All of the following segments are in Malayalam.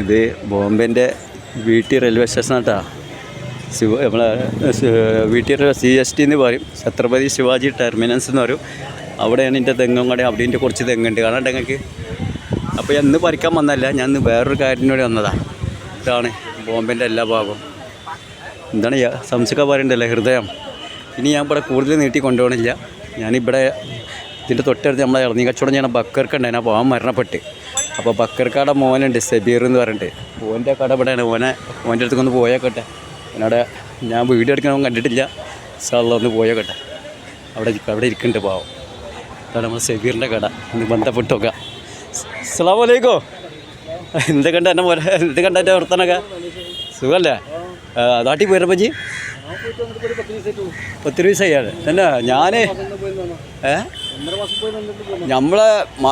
ഇത് ബോംബെൻ്റെ വീട്ടി റെയിൽവേ സ്റ്റേഷനാട്ടാ. നമ്മളെ വീട്ടി CST എന്ന് പറയും, ഛത്രപതി ശിവാജി ടെർമിനൽസ് എന്ന് പറയും. അവിടെയാണ് എൻ്റെ തെങ്ങും കട. അവിടെ എൻ്റെ കുറച്ച് തെങ്ങുണ്ട്, കാണാൻ തെങ്ങക്ക്. അപ്പോൾ ഞാൻ ഇന്ന് പറിക്കാൻ വന്നല്ല, ഞാൻ ഇന്ന് വേറൊരു കാര്യത്തിന് വേണ്ടി വന്നതാണ്. ഇതാണ് ബോംബെൻ്റെ എല്ലാ ഭാഗവും. എന്താണ് സംശയമൊക്കെ പറയണ്ടല്ലേ, ഹൃദയം. ഇനി ഞാൻ ഇവിടെ കൂടുതൽ നീട്ടി കൊണ്ടുപോകണില്ല. ഞാനിവിടെ ഇതിൻ്റെ തൊട്ടടുത്ത് നമ്മളെ ഇറങ്ങി കച്ചവടം ചെയ്യണ ബക്കർക്കുണ്ടായിരുന്നു. അപ്പോൾ അവൻ മരണപ്പെട്ട്. അപ്പോൾ ബക്കർക്കാടെ മോനുണ്ട് സബീർ എന്ന് പറഞ്ഞിട്ട്. ഓൻ്റെ കട ഇവിടെയാണ്. ഓൻ്റെ അടുത്തൊന്ന് പോയേക്കട്ടെ. എന്നോട് ഞാൻ വീഡിയോ എടുക്കണവൻ കണ്ടിട്ടില്ല. സാറിൽ ഒന്ന് പോയേക്കട്ടെ. അവിടെ ഇരിക്കുന്നുണ്ട് പാവം. അതാണ് നമ്മൾ സബീറിൻ്റെ കട. ഒന്ന് ബന്ധപ്പെട്ട് നോക്കാം. അസ്സലാമു അലൈക്കും. എന്തൊക്കെ ഉണ്ട് എന്നെ പോലെ? എന്തൊക്കെ ഉണ്ട് എൻ്റെ വർത്തനൊക്കെ? സുഖമല്ലേ? നാട്ടിൽ പോയപ്പോൾ ജി 10 ദിവസമായാണ് തന്നെ. ഞാൻ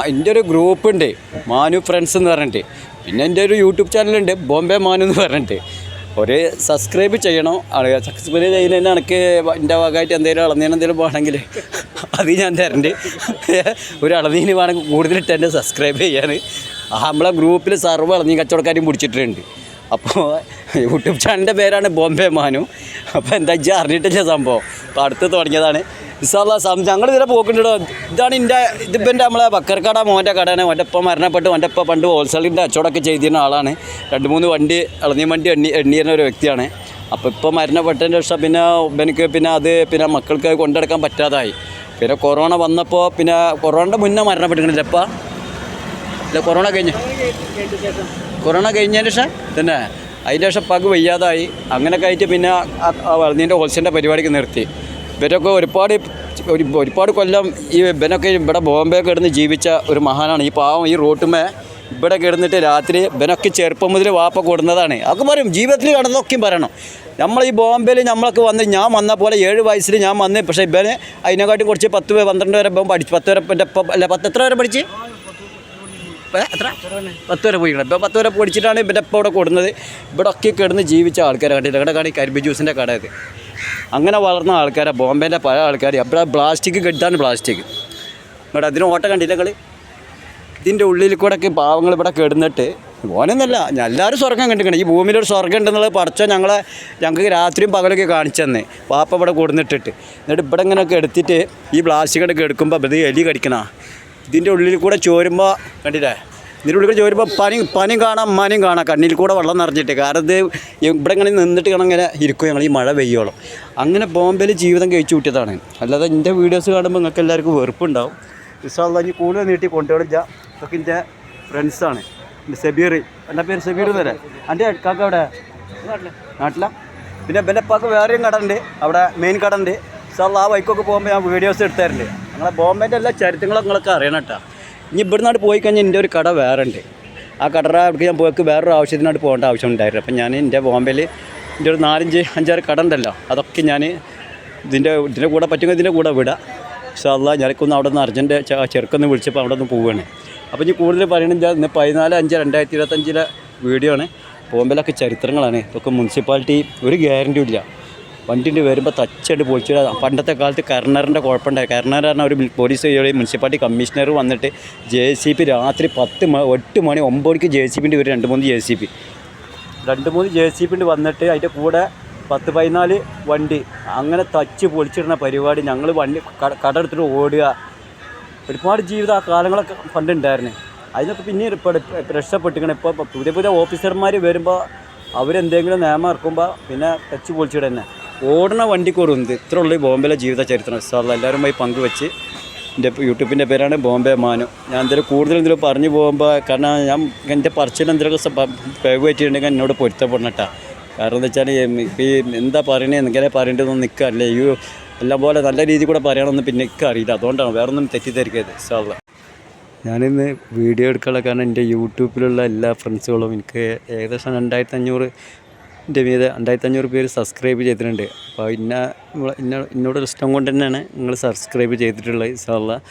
എൻ്റെ ഒരു ഗ്രൂപ്പുണ്ട്, മാനു ഫ്രണ്ട്സ് എന്ന് പറഞ്ഞിട്ട്. പിന്നെ എൻ്റെ ഒരു യൂട്യൂബ് ചാനലുണ്ട്, ബോംബെ മാനു എന്ന് പറഞ്ഞിട്ട്. ഒരു സബ്സ്ക്രൈബ് ചെയ്യണം. സബ്സ്ക്രൈബ് ചെയ്യുന്നതിന് എനിക്ക് എൻ്റെ ഭാഗമായിട്ട് എന്തെങ്കിലും എന്തെങ്കിലും വേണമെങ്കിൽ അത് ഞാൻ തരണ്ട്. ഒരു അളനീന് വേണമെങ്കിൽ കൂടുതലിട്ട് എൻ്റെ സബ്സ്ക്രൈബ് ചെയ്യാൻ. നമ്മളെ ഗ്രൂപ്പിൽ സർവ്വ അളനീ കച്ചവടക്കാരും പിടിച്ചിട്ടുണ്ട്. അപ്പോൾ യൂട്യൂബ് ചാനലിൻ്റെ പേരാണ് ബോംബെ മാനു. അപ്പോൾ എന്താ വെച്ചാൽ അറിഞ്ഞിട്ടില്ല സംഭവം. അപ്പോൾ അടുത്ത് തുടങ്ങിയതാണ്. ഞങ്ങൾ ഇതിലെ പോക്കുണ്ടോ. ഇതിപ്പോൾ എൻ്റെ നമ്മളെ ബക്കർക്കട മോൻ്റെ കടയാണ്. എൻ്റെ ഒപ്പം മരണപ്പെട്ടു. എൻ്റെ ഒപ്പം പണ്ട് ഹോൾസെയിലിൻ്റെ കച്ചവടമൊക്കെ ചെയ്തിരുന്ന ആളാണ്. 2-3 വണ്ടി ഇളനീ വണ്ടി എണ്ണിയിരുന്ന ഒരു വ്യക്തിയാണ്. അപ്പോൾ ഇപ്പോൾ മരണപ്പെട്ടതിൻ്റെ ശേഷം പിന്നെ മക്കൾക്ക് കൊണ്ടെടുക്കാൻ പറ്റാതായി. പിന്നെ കൊറോണ വന്നപ്പോൾ കൊറോണയുടെ മുന്നേ മരണപ്പെട്ടിട്ടില്ല. ഇപ്പം ഇല്ല, കൊറോണ കഴിഞ്ഞതിന് ശേഷം തന്നെ അതിൻ്റെ ശേഷം പഗ് വയ്യാതായി. അങ്ങനെയൊക്കെ ആയിട്ട് പിന്നെ ഇളനീൻ്റെ ഹോൾസെയിലിൻ്റെ പരിപാടിക്ക് നിർത്തി. ഇവരൊക്കെ ഒരുപാട് കൊല്ലം ഇവനൊക്കെ ഇവിടെ ബോംബെ കിടന്ന് ജീവിച്ച ഒരു മഹാനാണ്. ഈ പാവം ഈ റോട്ടുമേ ഇവിടെ കിടന്നിട്ട് രാത്രി ഇവനൊക്കെ ചെറുപ്പം മുതൽ വാപ്പ കൊടുന്നതാണ്. അതൊക്കെ പറയും, ജീവിതത്തിൽ കടന്നൊക്കെയും പറയണം. നമ്മൾ ഈ ബോംബെയിൽ നമ്മളൊക്കെ ഞാൻ വന്ന പോലെ 7 വയസ്സിൽ ഞാൻ വന്ന്. പക്ഷേ ഇവന് അതിനെക്കാട്ടി കുറച്ച് 10-12 വരെ പഠിച്ചു. 10 വരെ എത്ര വരെ പഠിച്ച്? 10 വരെ പോയിക്കണം. ഇപ്പോൾ 10 വരെ പഠിച്ചിട്ടാണ് ഇവൻ്റെ ഇപ്പോൾ ഇവിടെ കൊടുക്കുന്നത്. ഇവിടെ ഒക്കെ കിടന്ന് ജീവിച്ച ആൾക്കാരെ കണ്ടിട്ട്. ഇവിടെ കാണി കരിമ്പ് ജ്യൂസിൻ്റെ കട. ഇത് അങ്ങനെ വളർന്ന ആൾക്കാരാണ് ബോംബെൻ്റെ പല ആൾക്കാർ. അപ്പോൾ പ്ലാസ്റ്റിക് കെട്ടാണ് പ്ലാസ്റ്റിക്. ഇവിടെ അതിന് ഓട്ടം കണ്ടില്ല നിങ്ങൾ? ഇതിൻ്റെ ഉള്ളിൽ കൂടെ ഒക്കെ പാവങ്ങൾ ഇവിടെ കിടന്നിട്ട് ഓനെന്നല്ല, എല്ലാവരും സ്വർഗം കണ്ടിരിക്കണം. ഈ ഭൂമിയിലൊരു സ്വർഗം ഉണ്ടെന്നുള്ളത് പഠിച്ചോ ഞങ്ങൾക്ക് രാത്രിയും പകലൊക്കെ കാണിച്ചു തന്നെ. പാപ്പ ഇവിടെ കൊടുന്നിട്ടിട്ട് എന്നിട്ട് ഇവിടെ ഇങ്ങനെയൊക്കെ എടുത്തിട്ട് ഈ പ്ലാസ്റ്റിക് ഒക്കെ എടുക്കുമ്പോൾ ഇത് എലി കടിക്കണ. ഇതിൻ്റെ ഉള്ളിൽ കൂടെ ചോരുമ്പോൾ കണ്ടില്ലേ? ഇതിൻ്റെ ഉള്ളിൽ കൂടെ ചോരുമ്പോൾ പനിയും കാണാം, മനിയും കാണാം. കണ്ണിൽ കൂടെ വെള്ളം നിറഞ്ഞിട്ട്. കാരണം ഇത് ഇവിടെ ഇങ്ങനെ നിന്നിട്ട് ഇങ്ങനെ ഇരിക്കും ഞങ്ങൾ ഈ മഴ പെയ്യോളം. അങ്ങനെ ബോംബെയിൽ ജീവിതം കഴിച്ചു കൂട്ടിയതാണ്. അല്ലാതെ എൻ്റെ വീഡിയോസ് കാണുമ്പോൾ നിങ്ങൾക്ക് എല്ലാവർക്കും വെറുപ്പുണ്ടാവും. ഇൻഷാല്ലാഹ് ഇനി കൂടുതൽ നീട്ടി കൊണ്ടുപോയില്ല. ഇതൊക്കെ എൻ്റെ ഫ്രണ്ട്സാണ്. എൻ്റെ സബീർ, എൻ്റെ പേര് സബീർ എന്നല്ലേ. എൻ്റെ കാക്ക അവിടെ നാട്ടിലാണ്. പിന്നെ എൻ്റെ അപ്പാക്ക് വേറെയും കട ഉണ്ട്, അവിടെ മെയിൻ കട ഉണ്ട്. ഇൻഷാല്ലാഹ് ആ ബൈക്കൊക്കെ പോകുമ്പോൾ ഞാൻ വീഡിയോസ് എടുത്താറുണ്ട്. ഞങ്ങളെ ബോംബെൻ്റെ എല്ലാ ചരിത്രങ്ങളും നിങ്ങൾക്ക് അറിയണം കേട്ടോ. ഇനി ഇവിടുന്നാട് പോയി കഴിഞ്ഞാൽ എൻ്റെ ഒരു കട വേറെ ഉണ്ട്. ആ കടയുടെ അവിടേക്ക് ഞാൻ പോയിക്ക് വേറൊരു ആവശ്യത്തിനായിട്ട് പോകേണ്ട ആവശ്യം ഉണ്ടായിരുന്നു. അപ്പം ഞാൻ എൻ്റെ ബോംബെയിൽ എൻ്റെ ഒരു 4-5-6 കട ഉണ്ടല്ലോ, അതൊക്കെ ഞാൻ ഇതിൻ്റെ കൂടെ പറ്റുമെങ്കിൽ ഇതിൻ്റെ കൂടെ വിടാം. ഇൻഷാല്ലാഹ് ഞാനൊക്കെ അവിടെ നിന്ന് അർജൻറ്റ് ചെറുക്കൊന്ന് വിളിച്ചപ്പോൾ അവിടെ നിന്ന് പോവുകയാണ്. അപ്പോൾ ഇനി കൂടുതൽ പറയണമെങ്കിൽ ഇന്ന് 14/5/2025 വീഡിയോ ആണ്. ബോംബെയിലൊക്കെ ചരിത്രങ്ങളാണ്. ഇതൊക്കെ മുനിസിപ്പാലിറ്റി ഒരു ഗ്യാരൻറ്റിയും ഇല്ല. വണ്ടിൻ്റെ വരുമ്പോൾ തച്ചായിട്ട് പൊളിച്ചിട്ട്. പണ്ടത്തെ കാലത്ത് കർണറിൻ്റെ കുഴപ്പമുണ്ടായി. കർണർ പറഞ്ഞാൽ ഒരു പോലീസ് മുനിസിപ്പാലിറ്റി കമ്മീഷണർ വന്നിട്ട് JCB രാത്രി 8 മണി 9 മണിക്ക് JCB വരും. 2-3 JCB വന്നിട്ട് അതിൻ്റെ കൂടെ 10-14 വണ്ടി അങ്ങനെ തച്ച് പൊളിച്ചിടുന്ന പരിപാടി. ഞങ്ങൾ വണ്ടി കട എടുത്തിട്ട് ഓടുക. ഒരുപാട് ജീവിതം ആ കാലങ്ങളൊക്കെ പണ്ടുണ്ടായിരുന്നു. അതിനൊക്കെ പിന്നെ ഇപ്പോൾ രക്ഷപ്പെട്ടിരിക്കണം. ഇപ്പോൾ പുതിയ ഓഫീസർമാർ വരുമ്പോൾ അവരെന്തെങ്കിലും നിയമം ഇറക്കുമ്പോൾ പിന്നെ തച്ച് പൊളിച്ചിട തന്നെ. ഓടുന്ന വണ്ടിക്കോറുണ്ട്. ഇത്ര ഉള്ളൂ ബോംബെയിലെ ജീവിത ചരിത്രം. എല്ലാവരും പോയി പങ്കുവെച്ച്. എൻ്റെ യൂട്യൂബിൻ്റെ പേരാണ് ബോംബെ മാനു. ഞാൻ എന്തെങ്കിലും പറഞ്ഞു പോകുമ്പോൾ, കാരണം ഞാൻ എൻ്റെ പറച്ചിൽ എന്തെങ്കിലുമൊക്കെ പകുവറ്റിട്ടുണ്ടെങ്കിൽ എന്നോട് പൊരുത്തപ്പെടണട്ടാ. കാരണം എന്താ വെച്ചാൽ ഈ എന്താ പറയണേ എങ്ങനെ പറയേണ്ടതൊന്നും നിൽക്കാറില്ല. ഈ എല്ലാം പോലെ നല്ല രീതിയിൽ കൂടെ പറയണമെന്ന് പിന്നെ അറിയില്ല. അതുകൊണ്ടാണ്, വേറൊന്നും തെറ്റിദ്ധരിക്കരുത്. ഇൻഷാല്ലാഹ് ഞാനിന്ന് വീഡിയോ എടുക്കാനുള്ള കാരണം എൻ്റെ യൂട്യൂബിലുള്ള എല്ലാ ഫ്രണ്ട്സുകളും എനിക്ക് ഏകദേശം 2500 പേര് സബ്സ്ക്രൈബ് ചെയ്തിട്ടുണ്ട്. അപ്പോൾ എന്നോടൊരു ഇഷ്ടം കൊണ്ട് തന്നെയാണ് നിങ്ങൾ സബ്സ്ക്രൈബ് ചെയ്തിട്ടുള്ളത്. ഇൻഷാല്ലാഹ്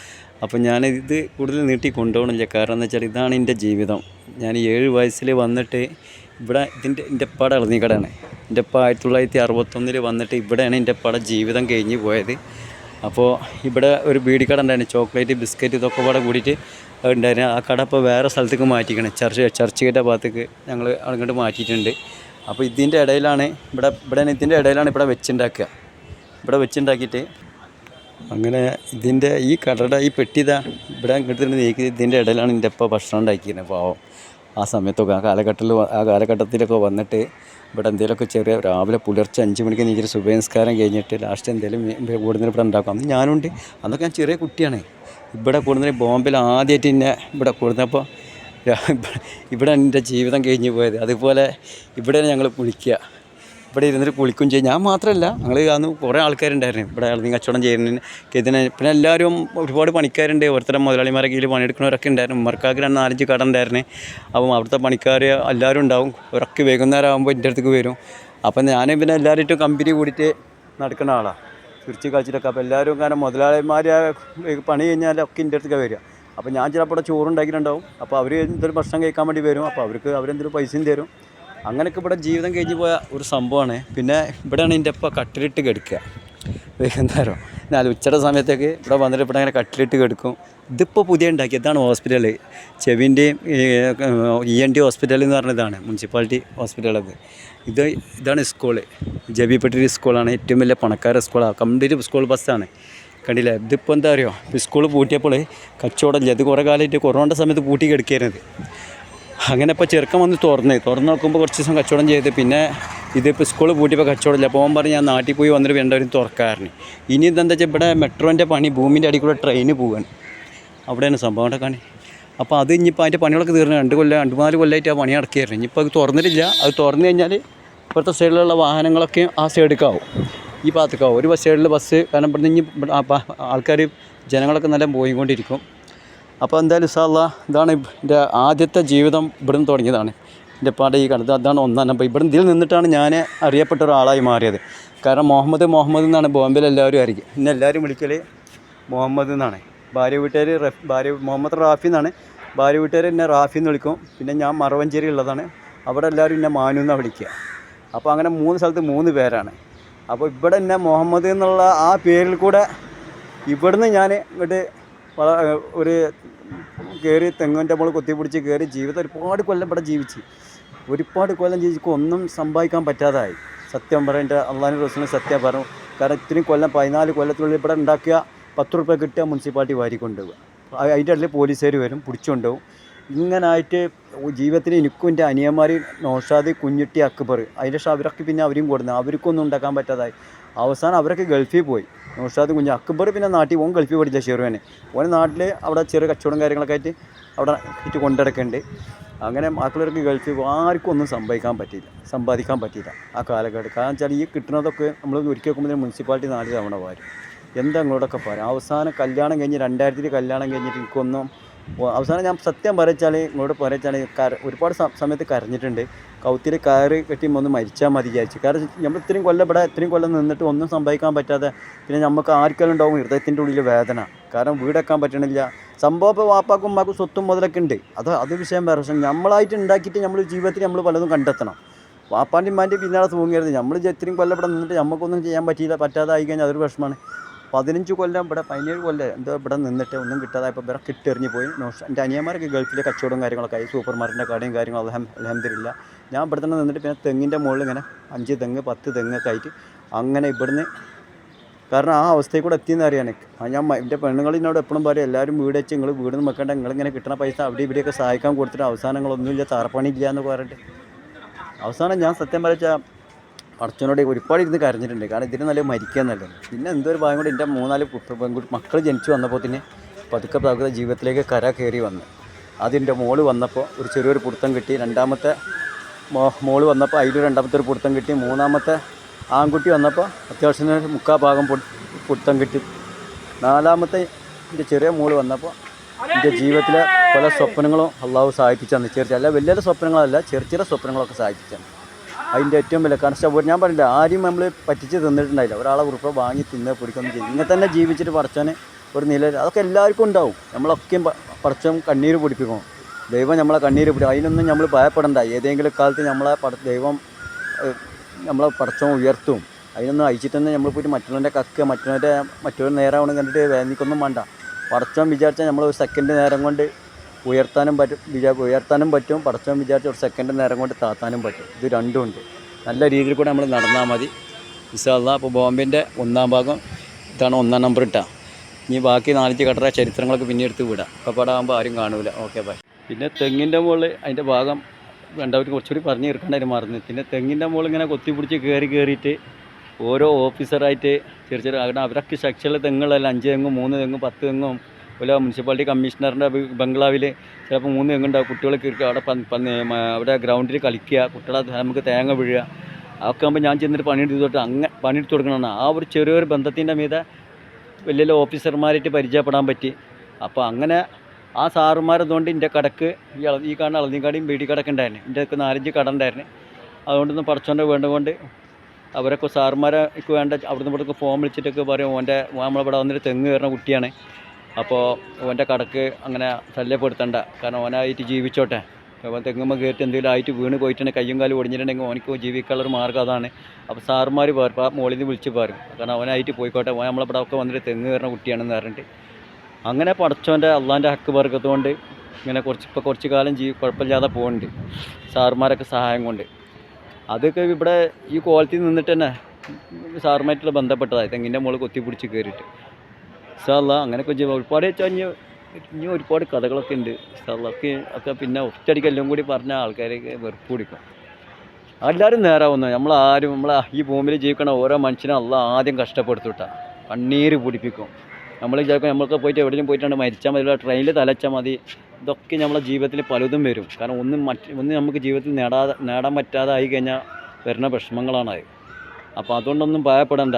അപ്പോൾ ഞാനിത് കൂടുതൽ നീട്ടി കൊണ്ടുപോകണില്ല. കാരണം എന്താ വെച്ചാൽ ഇതാണ് എൻ്റെ ജീവിതം. ഞാൻ 7 വയസ്സിൽ വന്നിട്ട് ഇവിടെ എൻ്റെ ഉപ്പയുടെ ഇളനീ കടയാണ്. എൻ്റെ ഉപ്പ 1961 വന്നിട്ട് ഇവിടെയാണ് എൻ്റെ ഉപ്പയുടെ ജീവിതം കഴിഞ്ഞ് പോയത്. അപ്പോൾ ഇവിടെ ഒരു ബീഡിക്കട ഉണ്ടായിരുന്നു, ചോക്ലേറ്റ് ബിസ്ക്കറ്റ് ഇതൊക്കെ കൂടെ കൂടിയിട്ട് ഉണ്ടായിരുന്നു. ആ കട ഇപ്പോൾ വേറെ സ്ഥലത്തേക്ക് മാറ്റിക്കണം, ചർച്ച് ഭാഗത്തേക്ക് ഞങ്ങൾ അങ്ങോട്ട് മാറ്റിയിട്ടുണ്ട്. അപ്പോൾ ഇതിൻ്റെ ഇടയിലാണ് ഇതിൻ്റെ ഇടയിലാണ് ഇവിടെ വെച്ചുണ്ടാക്കുക. ഇവിടെ വെച്ചുണ്ടാക്കിയിട്ട് അങ്ങനെ ഇതിൻ്റെ ഈ കടയുടെ ഈ പെട്ടി ഇവിടെ ഇങ്ങോട്ട് നീക്കി ഇതിൻ്റെ ഇടയിലാണ് എൻ്റെ ഇപ്പോൾ ഭക്ഷണം ഉണ്ടാക്കിയിരുന്നത്. പാവം ആ സമയത്തൊക്കെ ആ കാലഘട്ടത്തിലൊക്കെ വന്നിട്ട് ഇവിടെ എന്തെങ്കിലുമൊക്കെ ചെറിയ രാവിലെ പുലർച്ചെ 5 മണിക്ക് നീക്കിയിട്ട് സുബഹി കഴിഞ്ഞിട്ട് ലാസ്റ്റ് എന്തെങ്കിലും കൂടുതൽ ഇവിടെ ഉണ്ടാക്കും. അന്ന് ഞാനുണ്ട്, അന്നൊക്കെ ഞാൻ ചെറിയ കുട്ടിയാണ്. ഇവിടെ കൂടുതൽ ബോംബെയിൽ ആദ്യമായിട്ട് എന്നെ ഇവിടെ കൂടുന്നപ്പോൾ ഇവിടെ എൻ്റെ ജീവിതം കഴിഞ്ഞ് പോയത്. അതുപോലെ ഇവിടെയാണ് ഞങ്ങൾ കുളിക്കുക, ഇവിടെ ഇരുന്നിട്ട് കുളിക്കും ചെയ്യും. ഞാൻ മാത്രമല്ല, ഞങ്ങൾ അന്ന് കുറേ ആൾക്കാരുണ്ടായിരുന്നു ഇവിടെ ഇറങ്ങി കച്ചവടം ചെയ്യുന്നതിന്. പിന്നെ എല്ലാവരും ഒരുപാട് പണിക്കാരുണ്ട്, ഓരോരുത്തരും മുതലാളിമാരെ കീഴിൽ പണിയെടുക്കുന്നവരൊക്കെ ഉണ്ടായിരുന്നു. ഉമ്മർക്കാക്ക് 4-5 കട ഉണ്ടായിരുന്നു. അപ്പം അവിടുത്തെ പണിക്കാർ എല്ലാവരും ഉണ്ടാവും. അവരൊക്കെ വൈകുന്നേരം ആകുമ്പോൾ എൻ്റെ അടുത്തേക്ക് വരും. അപ്പം ഞാൻ പിന്നെ എല്ലാവരും കമ്പനി കൂടിയിട്ട് നടക്കുന്ന ആളാണ്, ചിരിച്ച് കളിച്ചിട്ടൊക്കെ. അപ്പോൾ എല്ലാവരും കാരണം മുതലാളിമാർ പണി കഴിഞ്ഞാലൊക്കെ എൻ്റെ അടുത്തേക്ക് വരിക. അപ്പോൾ ഞാൻ ചിലപ്പോൾ ചോറുണ്ടാക്കിയിട്ടുണ്ടാവും. അപ്പോൾ അവർ എന്തെങ്കിലും ഭക്ഷണം കഴിക്കാൻ വേണ്ടി വരും. അപ്പോൾ അവരെന്തെങ്കിലും പൈസയും തരും. അങ്ങനെയൊക്കെ ഇവിടെ ജീവിതം കഴിഞ്ഞ് പോയ ഒരു സംഭവമാണ്. പിന്നെ ഇവിടെയാണ് എൻ്റെ ഇപ്പോൾ കട്ടിലിട്ട് കിടക്കുക വൈകുന്നേരം. എന്നാൽ ഉച്ചയുടെ സമയത്തേക്ക് ഇവിടെ വന്നിട്ട് ഇവിടെ അങ്ങനെ കട്ടിലിട്ട് കിടക്കും. ഇതിപ്പോൾ പുതിയ ഉണ്ടാക്കി, ഇതാണ് ഹോസ്പിറ്റൽ, ചെവിൻ്റെയും ENT ഹോസ്പിറ്റൽ എന്ന് പറഞ്ഞതാണ്, മുനിസിപ്പാലിറ്റി ഹോസ്പിറ്റലത്. ഇതാണ് സ്കൂള്, ജബിപെട്ടി സ്കൂളാണ്, ഏറ്റവും വലിയ പണക്കാരുടെ സ്കൂളാണ്, കംപ്ലീറ്റ് സ്കൂൾ ബസ്സാണ്. കണ്ടില്ലേ? ഇതിപ്പോൾ എന്താ അറിയോ, സ്കൂൾ പൂട്ടിയപ്പോൾ കച്ചവടമില്ല. ഇത് കുറേ കാലമായിട്ട് കൊറോണ സമയത്ത് പൂട്ടി കിടക്കുന്നത്. അങ്ങനെ ഇപ്പോൾ ചെറുക്കം വന്ന് തുറന്ന് നോക്കുമ്പോൾ കുറച്ച് ദിവസം കച്ചവടം ചെയ്ത്, പിന്നെ ഇതിപ്പോൾ സ്കൂൾ പൂട്ടിയപ്പോൾ കച്ചവടമില്ല. പോകാൻ പറഞ്ഞ് ഞാൻ നാട്ടിൽ പോയി വന്നിട്ട് വേണ്ടവരും തുറക്കാറുണ്ട്. ഇനി ഇതെന്താ വെച്ചാൽ ഇവിടെ മെട്രോൻ്റെ പണി, ഭൂമിൻ്റെ അടിയിൽ കൂടെ ട്രെയിന് പോവുകയാണ്. അവിടെയാണ് സംഭവം അവിടെ കാണി. അപ്പോൾ അത് ഇനിയിപ്പോൾ അതിൻ്റെ പണികളൊക്കെ തീർന്നു. 2-4 കൊല്ലമായിട്ട് ആ പണി നടക്കുകയായിരുന്നു. ഇനിയിപ്പോൾ അത് തുറന്നിട്ടില്ല. അത് തുറന്നു കഴിഞ്ഞാൽ ഇപ്പോഴത്തെ സൈഡിലുള്ള വാഹനങ്ങളൊക്കെ ആ സൈഡിലേക്കാവും, ഈ ഭാഗത്തേക്കാവും. ഒരു സൈഡിൽ ബസ്, കാരണം ഇവിടെ നിന്ന് ആൾക്കാർ ജനങ്ങളൊക്കെ നല്ല പോയിക്കൊണ്ടിരിക്കും. അപ്പോൾ എന്തായാലും ഇൻഷാ അല്ലാഹ് ഇതാണ് എൻ്റെ ആദ്യത്തെ ജീവിതം. ഇവിടുന്ന് തുടങ്ങിയതാണ് എൻ്റെ പാടെ ഈ കടത്ത്. അതാണ് 1-ാം നമ്പർ. ഇതിൽ നിന്നിട്ടാണ് ഞാൻ അറിയപ്പെട്ട ഒരാളായി മാറിയത്. കാരണം മുഹമ്മദ് എന്നാണ് ബോംബെയിൽ എല്ലാവരും അറിയിക്കും. എന്നെ എല്ലാവരും വിളിക്കൽ മുഹമ്മദ് എന്നാണ്. ഭാര്യ മുഹമ്മദ് റാഫി എന്നാണ്. ഭാര്യ വീട്ടുകാർ എന്നെ റാഫി എന്ന് വിളിക്കും. പിന്നെ ഞാൻ മറവഞ്ചേരി ഉള്ളതാണ്, അവിടെ എല്ലാവരും എന്നെ മാനു എന്നാണ് വിളിക്കുക. അപ്പോൾ അങ്ങനെ 3 സ്ഥലത്ത് 3 പേരാണ്. അപ്പോൾ ഇവിടെ എന്നെ മുഹമ്മദ് എന്നുള്ള ആ പേരിൽ കൂടെ ഇവിടുന്ന് ഞാൻ ഇങ്ങോട്ട് ഒരു കയറി തെങ്ങിൻ്റെ മുകളിൽ കുത്തിപ്പിടിച്ച് കയറി ജീവിതം ഒരുപാട് കൊല്ലം ഇവിടെ ജീവിച്ച് ഒന്നും സമ്പാദിക്കാൻ പറ്റാതായി. സത്യം പറയേണ്ട അള്ളാഹുവിൻ്റെ റസൂലിന് സത്യം പറഞ്ഞു. കാരണം ഇത്രയും കൊല്ലം 14 കൊല്ലത്തിനുള്ളിൽ ഇവിടെ ഉണ്ടാക്കിയ 10 രൂപ കിട്ടിയ മുനിസിപ്പാലിറ്റി വാരിക്കൊണ്ടുപോകുക. അതിൻ്റെ ഇടയിൽ പോലീസുകാർ വരും, പിടിച്ചുകൊണ്ടുപോകും. ഇങ്ങനായിട്ട് ജീവിതത്തിൽ എനിക്കും എൻ്റെ അനിയന്മാർ നൗഷാദ്, കുഞ്ഞുട്ടി, അക്ബർ, അതിൻ്റെ ശേഷം അവരൊക്കെ പിന്നെ അവരെയും കൊടുന്നു. അവർക്കൊന്നും ഉണ്ടാക്കാൻ പറ്റാതായി. അവസാനം അവരൊക്കെ ഗൾഫിൽ പോയി. നൗഷാദ്, അക്ബർ പിന്നെ നാട്ടിൽ പോകും. ഗൾഫിൽ പഠിച്ച ഷെറുവാന് ഓന് നാട്ടിൽ അവിടെ ചെറിയ കച്ചവടം കാര്യങ്ങളൊക്കെ ആയിട്ട് അവിടെ ഇട്ട് കൊണ്ടിടക്കുന്നുണ്ട്. അങ്ങനെ മക്കളവർക്ക് ഗൾഫിൽ പോകും. ആർക്കും ഒന്നും സമ്പാദിക്കാൻ പറ്റിയില്ല ആ കാലഘട്ടം. കാരണം വെച്ചാൽ ഈ കിട്ടുന്നതൊക്കെ നമ്മൾ ഒരിക്കൽ നോക്കുമ്പോൾ മുനിസിപ്പാലിറ്റി 4 തവണ വാരും. എന്താ നിങ്ങളോടൊക്കെ പറയാം. അവസാനം കല്യാണം കഴിഞ്ഞ് 2000 കല്യാണം കഴിഞ്ഞിട്ട് എനിക്കൊന്നും അവസാനം ഞാൻ സത്യം പറയിച്ചാൽ നിങ്ങളോട് പറയിച്ചാൽ ഒരുപാട് സമയത്ത് കരഞ്ഞിട്ടുണ്ട്. കൗത്തിൽ കയറ് കെട്ടി ഒന്ന് മരിച്ചാൽ മതി വിചാരിച്ചു. കാരണം നമ്മൾ ഇത്രയും കൊല്ലം നിന്നിട്ട് ഒന്നും സമ്പാദിക്കാൻ പറ്റാതെ പിന്നെ നമുക്ക് ആർക്കെല്ലാം ഉണ്ടാവും ഹൃദയത്തിൻ്റെ ഉള്ളിൽ വേദന. കാരണം വീടെക്കാൻ പറ്റണില്ല. സംഭവം ഇപ്പോൾ വാപ്പാക്കും ഉമ്മാക്കും സ്വത്തും മുതലൊക്കെ ഉണ്ട്. അത് വിഷയം വേറെ. പക്ഷേ നമ്മളായിട്ട് ഉണ്ടാക്കിയിട്ട് നമ്മൾ ജീവിതത്തിൽ നമ്മൾ പലതും കണ്ടെത്തണം. വാപ്പാൻ്റെ ഉമ്മാൻ്റെ പിന്നാലെ തൂങ്ങരുത്. നമ്മൾ ഇത്രയും കൊല്ലം ഇവിടെ നിന്നിട്ട് നമുക്കൊന്നും ചെയ്യാൻ പറ്റാതായി കഴിഞ്ഞാൽ അതൊരു വിഷമമാണ്. 15 കൊല്ലം ഇവിടെ 17 കൊല്ലം എന്തോ ഇവിടെ നിന്നിട്ട് ഒന്നും കിട്ടാതായപ്പോൾ ഇവിടെ കിട്ടെറിഞ്ഞ് പോയി. എൻ്റെ അനിയന്മാരൊക്കെ ഗൾഫിലെ കച്ചവടവും കാര്യങ്ങളൊക്കെ ആയി, സൂപ്പർ മാർക്കറ്റിൻ്റെ കടയും കാര്യങ്ങളും അൽഹംദുലില്ലാ. ഞാൻ ഇവിടെ തന്നെ നിന്നിട്ട് പിന്നെ തെങ്ങിൻ്റെ മുകളിൽ ഇങ്ങനെ 5 തെങ്ങ് 10 തെങ്ങൊക്കെ ആയിട്ട് അങ്ങനെ ഇവിടുന്ന്, കാരണം ആ അവസ്ഥയിൽ കൂടെ എത്തിയെന്ന് അറിയാൻ ഞാൻ എൻ്റെ പെണ്ണുങ്ങളിനോട് എപ്പോഴും പറയും, എല്ലാവരും വീട് വെച്ച് നിങ്ങൾ വീടൊന്നും വെക്കേണ്ട, നിങ്ങളിങ്ങനെ കിട്ടുന്ന പൈസ അവിടെ ഇവിടെയൊക്കെ സഹായിക്കാൻ കൊടുത്തിട്ട് അവസാനങ്ങളൊന്നുമില്ല, തറപ്പണിയില്ല എന്ന് പറഞ്ഞിട്ട് അവസാനം ഞാൻ സത്യം പറഞ്ഞാൽ അർച്ചനോട് ഒരുപാട് ഇരുന്ന് കരഞ്ഞിട്ടുണ്ട്. കാരണം ഇതിന് നല്ല മരിക്കുക നല്ലത്. പിന്നെ എന്തോ ഒരു ഭാഗം കൂടി എൻ്റെ 3-4 മക്കൾ ജനിച്ചു വന്നപ്പോൾ തന്നെ പതുക്കെ ജീവിതത്തിലേക്ക് കയറി വന്നു. അതിൻ്റെ മോള് വന്നപ്പോൾ ഒരു ചെറിയൊരു പുടുത്തം കിട്ടി. രണ്ടാമത്തെ മോള് വന്നപ്പോൾ അതിൽ രണ്ടാമത്തെ ഒരു പുടുത്തം കിട്ടി. മൂന്നാമത്തെ ആൺകുട്ടി വന്നപ്പോൾ അത്യാവശ്യം 3/4 ഭാഗം പുടുത്തം കിട്ടി. 4-മത്തെ എൻ്റെ ചെറിയ മോള് വന്നപ്പോൾ എൻ്റെ ജീവിതത്തിലെ പല സ്വപ്നങ്ങളും അള്ളാഹു സഹായിപ്പിച്ചാണ്. ചെറിയ വലിയ സ്വപ്നങ്ങളല്ല, ചെറിയ സ്വപ്നങ്ങളൊക്കെ സഹായിപ്പിച്ചാണ്. അതിൻ്റെ ഏറ്റവും വലിയ കാരണം ഞാൻ പറഞ്ഞില്ല, ആരും നമ്മൾ പറ്റിച്ച് തിന്നിട്ടുണ്ടായില്ല. ഒരാളെ ഉറുപ്പ വാങ്ങി പിടിക്കൊന്നും ചെയ്യും. ഇങ്ങനെ തന്നെ ജീവിച്ചിട്ട് പടച്ചാൻ ഒരു നില, അതൊക്കെ എല്ലാവർക്കും ഉണ്ടാവും. നമ്മളൊക്കെയും പടച്ചവൻ കണ്ണീര് പിടിപ്പിക്കണം. ദൈവം നമ്മളെ കണ്ണീര് പിടിക്കും. അതിനൊന്നും നമ്മൾ ഭയപ്പെടണ്ട. ഏതെങ്കിലും കാലത്ത് നമ്മളെ ദൈവം നമ്മളെ പടച്ചവൻ ഉയർത്തും. അതിനൊന്നും അയച്ചിട്ട് തന്നെ നമ്മൾ പോയിട്ട് മറ്റുള്ളവൻ്റെ കക്കുക, മറ്റൊരു നേരമാണ് കണ്ടിട്ട് വേദനിക്കൊന്നും വേണ്ട. പടച്ചവൻ വിചാരിച്ചാൽ നമ്മൾ ഒരു സെക്കൻഡ് നേരം കൊണ്ട് ഉയർത്താനും പറ്റും, പടച്ചവൻ വിചാരിച്ച ഒരു സെക്കൻഡ് നേരം കൊണ്ട് താത്താനും പറ്റും. ഇത് രണ്ടും ഉണ്ട്. നല്ല രീതിയിൽ കൂടെ നമ്മൾ നടന്നാൽ മതി ഇൻഷാ അല്ലാഹ്. അപ്പോൾ ബോംബെൻ്റെ 1-ാം ഭാഗം ഇതാണ്, 1-ാം നമ്പർ ഇട്ടാ. ഇനി ബാക്കി 4 കടറ ചരിത്രങ്ങളൊക്കെ പിന്നെ എടുത്ത് വിടാം. അപ്പോൾ പടാകുമ്പോൾ ആരും കാണൂല. Okay bye. പിന്നെ തെങ്ങിൻ്റെ മുകളിൽ അതിൻ്റെ ഭാഗം രണ്ടാമത് കുറച്ചുകൂടി പറഞ്ഞു തീർക്കേണ്ടതിന് മറന്നു. പിന്നെ തെങ്ങിൻ്റെ മുകളിൽ ഇങ്ങനെ കൊത്തിപ്പിടിച്ച് കയറിയിട്ട് ഓരോ ഓഫീസറായിട്ട് ചെറിയ കാരണം അവരൊക്കെ സെക്ഷനിലെ തെങ്ങുകളല്ല, 5 തെങ്ങും 3 തെങ്ങും 10 തെങ്ങും. അതുപോലെ മുനിസിപ്പാലിറ്റി കമ്മീഷണറിൻ്റെ ബംഗ്ലാവിൽ ചിലപ്പോൾ 3 തെങ്ങുണ്ടാവും. കുട്ടികളൊക്കെ അവിടെ അവിടെ ഗ്രൗണ്ടിൽ കളിക്കുക, കുട്ടികളെ നമുക്ക് തേങ്ങ വീഴുക, അതൊക്കെ ആകുമ്പോൾ ഞാൻ ചെന്നിട്ട് പണിയെടുത്ത് കൊടുക്കണമെന്നാണ്. ആ ഒരു ചെറിയൊരു ബന്ധത്തിൻ്റെ മീതെ വലിയ ഓഫീസർമാരായിട്ട് പരിചയപ്പെടാൻ പറ്റി. അപ്പോൾ അങ്ങനെ ആ സാറുമാരതുകൊണ്ട് എൻ്റെ കടക്ക് ഈ കാണുന്ന അളന്നിക്കാടിയും ബീഡി കടക്ക് ഉണ്ടായിരുന്നു. എൻ്റെ ഒക്കെ 4-5 കട ഉണ്ടായിരുന്നു. അതുകൊണ്ടൊന്നും പടച്ചോൻ്റെ വേണ്ടുകൊണ്ട് അവരൊക്കെ സാറുമാരൊക്കെ വേണ്ട അവിടുന്ന് ഇവിടുന്ന് ഫോം വിളിച്ചിട്ടൊക്കെ പറയും, നമ്മളിവിടെ വന്നിട്ട് തെങ്ങ് കയറുന്ന കുട്ടിയാണ്, അപ്പോൾ ഓൻ്റെ കടക്ക് അങ്ങനെ ശല്യപ്പെടുത്തണ്ട, കാരണം ഓനായിട്ട് ജീവിച്ചോട്ടെ. അപ്പോൾ തെങ്ങുമ്പോൾ കയറ്റി എന്തെങ്കിലും ആയിട്ട് വീണ് പോയിട്ടുണ്ടെങ്കിൽ കയ്യും കാലും ഒടിഞ്ഞിട്ടുണ്ടെങ്കിൽ ഓനക്ക് ജീവിക്കാനുള്ളൊരു മാർഗ്ഗം അതാണ്. അപ്പോൾ സാറുമാർ പറയും, ആ മോളിൽ നിന്ന് വിളിച്ച് പറയും, കാരണം അവനായിട്ട് പോയിക്കോട്ടെ, നമ്മളിവിടെ ഒക്കെ വന്നിട്ട് തെങ്ങ് കയറുന്ന കുട്ടിയാണെന്ന് പറഞ്ഞിട്ട് അങ്ങനെ പടച്ചോൻ്റെ അള്ളാൻ്റെ ഹക്ക് ബർക്കത്തുകൊണ്ട് ഇങ്ങനെ കുറച്ച് കാലം കുഴപ്പമില്ലാതെ പോകുന്നുണ്ട് സാറുമാരൊക്കെ സഹായം കൊണ്ട്. അതൊക്കെ ഇവിടെ ഈ കോളത്തിൽ നിന്നിട്ട് തന്നെ സാറുമായിട്ടുള്ള ബന്ധപ്പെട്ടതായി തെങ്ങിൻ്റെ മുകളിൽ കൊത്തിപ്പിടിച്ച് കയറിയിട്ട് ഇൻഷാ അല്ലാഹ്. അങ്ങനെയൊക്കെ ഒരുപാട് വെച്ചാൽ ഇനി ഒരുപാട് കഥകളൊക്കെ ഉണ്ട് ഇൻഷാ അല്ലാഹ്. ഒക്കെ പിന്നെ ഒറ്റയടിക്ക് എല്ലാം കൂടി പറഞ്ഞാൽ ആൾക്കാരൊക്കെ വെറുപ്പ് പിടിക്കും. എല്ലാവരും നേരാവുന്നു. നമ്മളെ ഈ ഭൂമിയിൽ ജീവിക്കണ ഓരോ മനുഷ്യനും അള്ളാഹ് ആദ്യം കഷ്ടപ്പെടുത്തിട്ടാ, കണ്ണീര് പിടിപ്പിക്കും. നമ്മൾ ചിലപ്പോൾ നമ്മൾക്ക് പോയിട്ട് എവിടെയും പോയിട്ടാണ് മരിച്ചാൽ മതി, ട്രെയിനിൽ തലച്ചാൽ മതി. ഇതൊക്കെ നമ്മളെ ജീവിതത്തിൽ പലതും വരും. കാരണം ഒന്നും നമുക്ക് ജീവിതത്തിൽ നേടാൻ പറ്റാതായി കഴിഞ്ഞാൽ വരുന്ന വിഷമങ്ങളാണത്. അപ്പോൾ അതുകൊണ്ടൊന്നും ഭയപ്പെടണ്ട.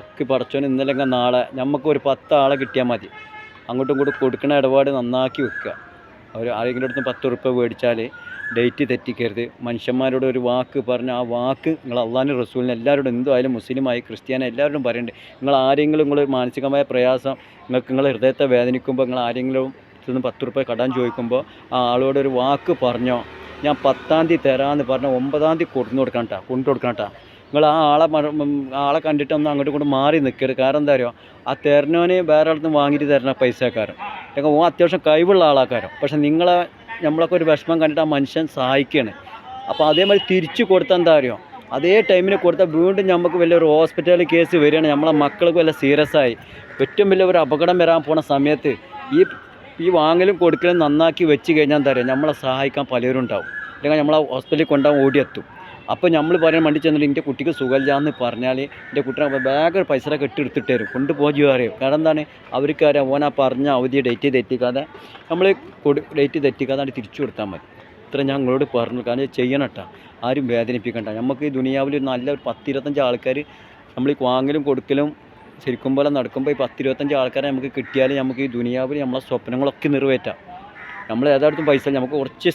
ഒക്കെ പടച്ചോൻ ഇന്നല്ലെങ്കിൽ നാളെ നമുക്ക് ഒരു 10 ആളെ കിട്ടിയാൽ മതി. അങ്ങോട്ടും ഇങ്ങോട്ടും കൊടുക്കുന്ന ഇടപാട് നന്നാക്കി വെക്കുക. ആരെങ്കിലും അടുത്ത് 10 ഉറുപ്പിക മേടിച്ചാൽ ഡേറ്റ് തെറ്റിക്കരുത്. മനുഷ്യന്മാരോട് ഒരു വാക്ക് പറഞ്ഞ ആ വാക്ക് നിങ്ങൾ അള്ളാഹിൻ്റെ റസൂലിന് എല്ലാവരോടും എന്തായാലും മുസ്ലിമായി ക്രിസ്ത്യാനി എല്ലാവരോടും പറയുന്നുണ്ട്. നിങ്ങൾ മാനസികമായ പ്രയാസം നിങ്ങളെ ഹൃദയത്തെ വേദനിക്കുമ്പോൾ നിങ്ങൾ ആരെങ്കിലും നിന്ന് 10 ഉറുപ്പിക കടാൻ ചോദിക്കുമ്പോൾ ആ ആളോടൊരു വാക്ക് പറഞ്ഞോ, ഞാൻ 10-ാം തീയതി തരാമെന്ന് പറഞ്ഞാൽ 9-ാം തീയതി കൊണ്ടു കൊടുക്കണം കേട്ടോ. നിങ്ങൾ ആ ആളെ കണ്ടിട്ടൊന്നും അങ്ങോട്ടും ഇങ്ങോട്ടും മാറി നിൽക്കരുത്. കാരണം എന്താ പറയുക, ആ തരണവന് വേറെ അടുത്ത് വാങ്ങിയിട്ട് തരുന്ന പൈസക്കാരൻ ഓ അത്യാവശ്യം കഴിവുള്ള ആളാക്കാരോ, പക്ഷെ നമ്മളൊക്കെ ഒരു വിഷമം കണ്ടിട്ട് ആ മനുഷ്യൻ സഹായിക്കുകയാണ്. അപ്പോൾ അതേമാതിരി തിരിച്ചു കൊടുത്താൽ എന്താ പറയുക, അതേ ടൈമിന് കൊടുത്താൽ വീണ്ടും നമുക്ക് വലിയൊരു ഹോസ്പിറ്റലിൽ കേസ് വരികയാണ്, നമ്മളെ മക്കൾക്ക് വല്ല സീരിയസ് ആയി ഏറ്റവും വലിയ ഒരു അപകടം വരാൻ പോണ സമയത്ത് ഈ വാങ്ങലും കൊടുക്കലും നന്നാക്കി വെച്ച് കഴിഞ്ഞാൽ എന്താ പറയുക, നമ്മളെ സഹായിക്കാൻ പലരും ഉണ്ടാവും. അല്ലെങ്കിൽ നമ്മളെ ഹോസ്പിറ്റലിൽ കൊണ്ടുപോകാൻ ഓടിയെത്തും. അപ്പോൾ നമ്മൾ പറയാൻ വേണ്ടി ചെന്നിട്ട് എൻ്റെ കുട്ടിക്ക് സുഖമില്ലാന്ന് പറഞ്ഞാൽ എൻ്റെ കുട്ടീനെ ബാഗ് പൈസ കെട്ടെടുത്തിട്ട് തരും, കൊണ്ടുപോയി അറിയും. കാരണം എന്താണ്, അവർക്കറിയാം ഓനാ പറഞ്ഞ അവധി ഡേറ്റ് തെറ്റിക്കാതെ നമ്മൾ ഡേറ്റ് തെറ്റിക്കാതെ തിരിച്ചു കൊടുത്താൽ മതി. ഇത്ര ഞാൻ നിങ്ങളോട് പറഞ്ഞു. കാരണം ചെയ്യണം കേട്ടോ, ആരും വേദനിപ്പിക്കണ്ട. നമുക്ക് ഈ ദുനിയാവിൽ നല്ല ഒരു 10-25 ആൾക്കാർ നമ്മൾ ഈ വാങ്ങലും കൊടുക്കലും ശരിക്കും പോലെ നടക്കുമ്പോൾ ഈ 10-25 ആൾക്കാരെ നമുക്ക് കിട്ടിയാൽ നമുക്ക് ഈ ദുനിയാവിൽ നമ്മളെ സ്വപ്നങ്ങളൊക്കെ നിറവേറ്റാം. നമ്മൾ ഏതായിട്ടും നമുക്ക് കുറച്ച്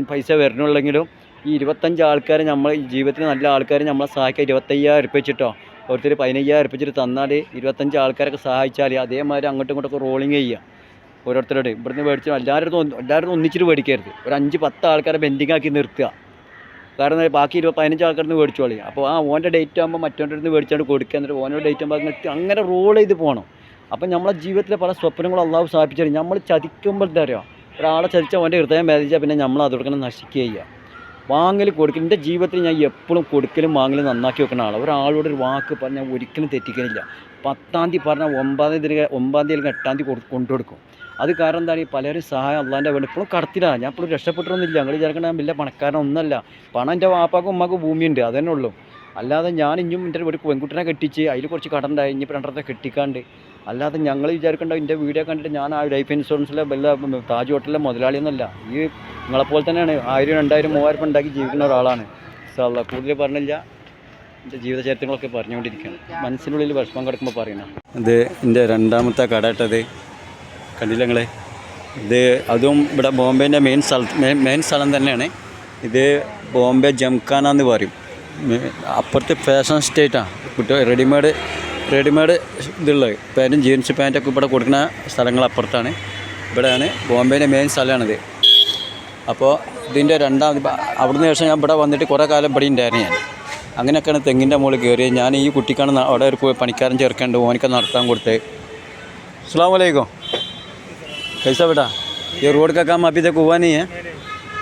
പൈസ വരണമെന്നുള്ളെങ്കിലും ഈ 25 ആൾക്കാരെ നമ്മൾ ഈ ജീവിതത്തിൽ നല്ല ആൾക്കാർ നമ്മളെ സഹായിക്കുക. 25,000 ഉറുപ്പിക വെച്ചിട്ടോ ഓരോരുത്തർ 15,000 ഉറുപ്പിക വെച്ചിട്ട് തന്നാൽ 25 ആൾക്കാരൊക്കെ സഹായിച്ചാൽ അതേമാതിരി അങ്ങോട്ടും ഇങ്ങോട്ടൊക്കെ റോളിങ് ചെയ്യുക. ഓരോരുത്തരോട് ഇവിടുന്ന് മേടിച്ചാൽ എല്ലാവരും ഒന്നിച്ചിട്ട് മേടിക്കരുത്. ഒരു 5-10 ആൾക്കാരെ ബെൻഡിങ് ആക്കി നിർത്തുക. കാരണം ബാക്കി 15 ആൾക്കാരിൽ നിന്ന് മേടിച്ചോളി. അപ്പോൾ ഓൻ്റെ ഡേറ്റ് ആകുമ്പോൾ മറ്റോൻ്റെ അടുത്ത് മേടിച്ചാണ്ട് കൊടുക്കുക. എന്നിട്ട് ഓനോട് ഡേറ്റ് ആകുമ്പോൾ അങ്ങനെ റോൾ ചെയ്ത് പോകണം. അപ്പം നമ്മളെ ജീവിതത്തിലെ പല സ്വപ്നങ്ങളും അള്ളാഹു സാധിപ്പിച്ചാൽ നമ്മൾ ചതിക്കുമ്പോൾ എന്താ പറയുക, ഒരാളെ ചതിച്ചാൽ ഓൻ്റെ ഹൃദയം വേദിച്ചാൽ പിന്നെ നമ്മൾ അതോടൊക്കെ നശിക്കുക ചെയ്യുക. വാങ്ങൽ കൊടുക്കൽ എൻ്റെ ജീവിതത്തിൽ ഞാൻ എപ്പോഴും കൊടുക്കലും വാങ്ങലും നന്നാക്കി വെക്കുന്ന ആളാണ്. ഒരാളോട് ഒരു വാക്ക് പറഞ്ഞാൽ ഒരിക്കലും തെറ്റിക്കുന്നില്ല. 10-ാം തീയതി പറഞ്ഞാൽ 9-ാം തീയതി 8-ാം തീയതി 8-ാം തീയതി കൊണ്ടുകൊടുക്കും. അത് കാരണം എന്താണ്, ഈ പലരും സഹായം അള്ളാൻ്റെ വേണ്ടി ഇപ്പോഴും കടത്തിലാണ്. ഞാൻ ഇപ്പോഴും രക്ഷപ്പെട്ടൊന്നുമില്ല. ഞങ്ങൾ വിചാരിക്കണ ഞാൻ വലിയ പണക്കാരനൊന്നുമല്ല. പണം എൻ്റെ വാപ്പാക്കും ഉമ്മാക്കും ഭൂമിയുണ്ട്, അതന്നെ ഉള്ളൂ. അല്ലാതെ ഞാൻ ഇനിയും എൻ്റെ ഒരു പെൺകുട്ടിനെ കെട്ടിച്ച് അതിൽ കുറച്ച് കടണ്ടായി, ഇനിയിപ്പോൾ 2 കെട്ടിക്കാണ്ട്. അല്ലാതെ ഞങ്ങൾ വിചാരിക്കേണ്ട എൻ്റെ വീഡിയോ കണ്ടിട്ട് ഞാൻ ആ ലൈഫ് ഇൻഷുറൻസിലെ വല്ല താജ് ഹോട്ടലിലെ മുതലാളിയൊന്നുമല്ല. ഈ നിങ്ങളെപ്പോലെ തന്നെയാണ് 1000, 2000, 3000 ഉണ്ടാക്കി ജീവിക്കുന്ന ഒരാളാണ്. അള്ളാഹ് കൂടുതൽ പറഞ്ഞില്ല, എൻ്റെ ജീവിതചരിത്രങ്ങളൊക്കെ പറഞ്ഞുകൊണ്ടിരിക്കുകയാണ്. മനസ്സിനുള്ളിൽ വിഷമം കിടക്കുമ്പോൾ പറയണം. ഇത് എൻ്റെ 2ാമത്തെ കട ഇട്ടത് കണ്ടില്ല നിങ്ങൾ. അതും ഇവിടെ ബോംബെൻ്റെ മെയിൻ സ്ഥലം തന്നെയാണ്. ഇത് ബോംബെ ജംഖാന എന്ന് പറയും. അപ്പുറത്ത് ഫാഷൻ സ്റ്റേറ്റാണ്. റെഡിമെയ്ഡ് ഇതുള്ളത് പാൻറ്റും ജീൻസ് പാൻറ്റൊക്കെ ഇവിടെ കൊടുക്കുന്ന സ്ഥലങ്ങൾ അപ്പുറത്താണ്. ഇവിടെയാണ് ബോംബെൻ്റെ മെയിൻ സ്ഥലമാണിത്. അപ്പോൾ ഇതിൻ്റെ അവിടുന്ന് ശേഷം ഞാൻ ഇവിടെ വന്നിട്ട് കുറേ കാലം ഇവിടെ ഉണ്ടായിരുന്നു. ഞാൻ അങ്ങനെയൊക്കെയാണ് തെങ്ങിൻ്റെ മുകളിൽ കയറിയത്. ഞാൻ ഈ കുട്ടിക്കാണ് അവിടെ ഒരു പണിക്കാരൻ ചേർക്കേണ്ടത്, ഓനൊക്കെ നടത്താൻ കൊടുത്തത്. അസ്സലാമു അലൈക്കും. കൈസ ബേട്ടാ ये रोड का काम अभी तक हुआ नहीं है?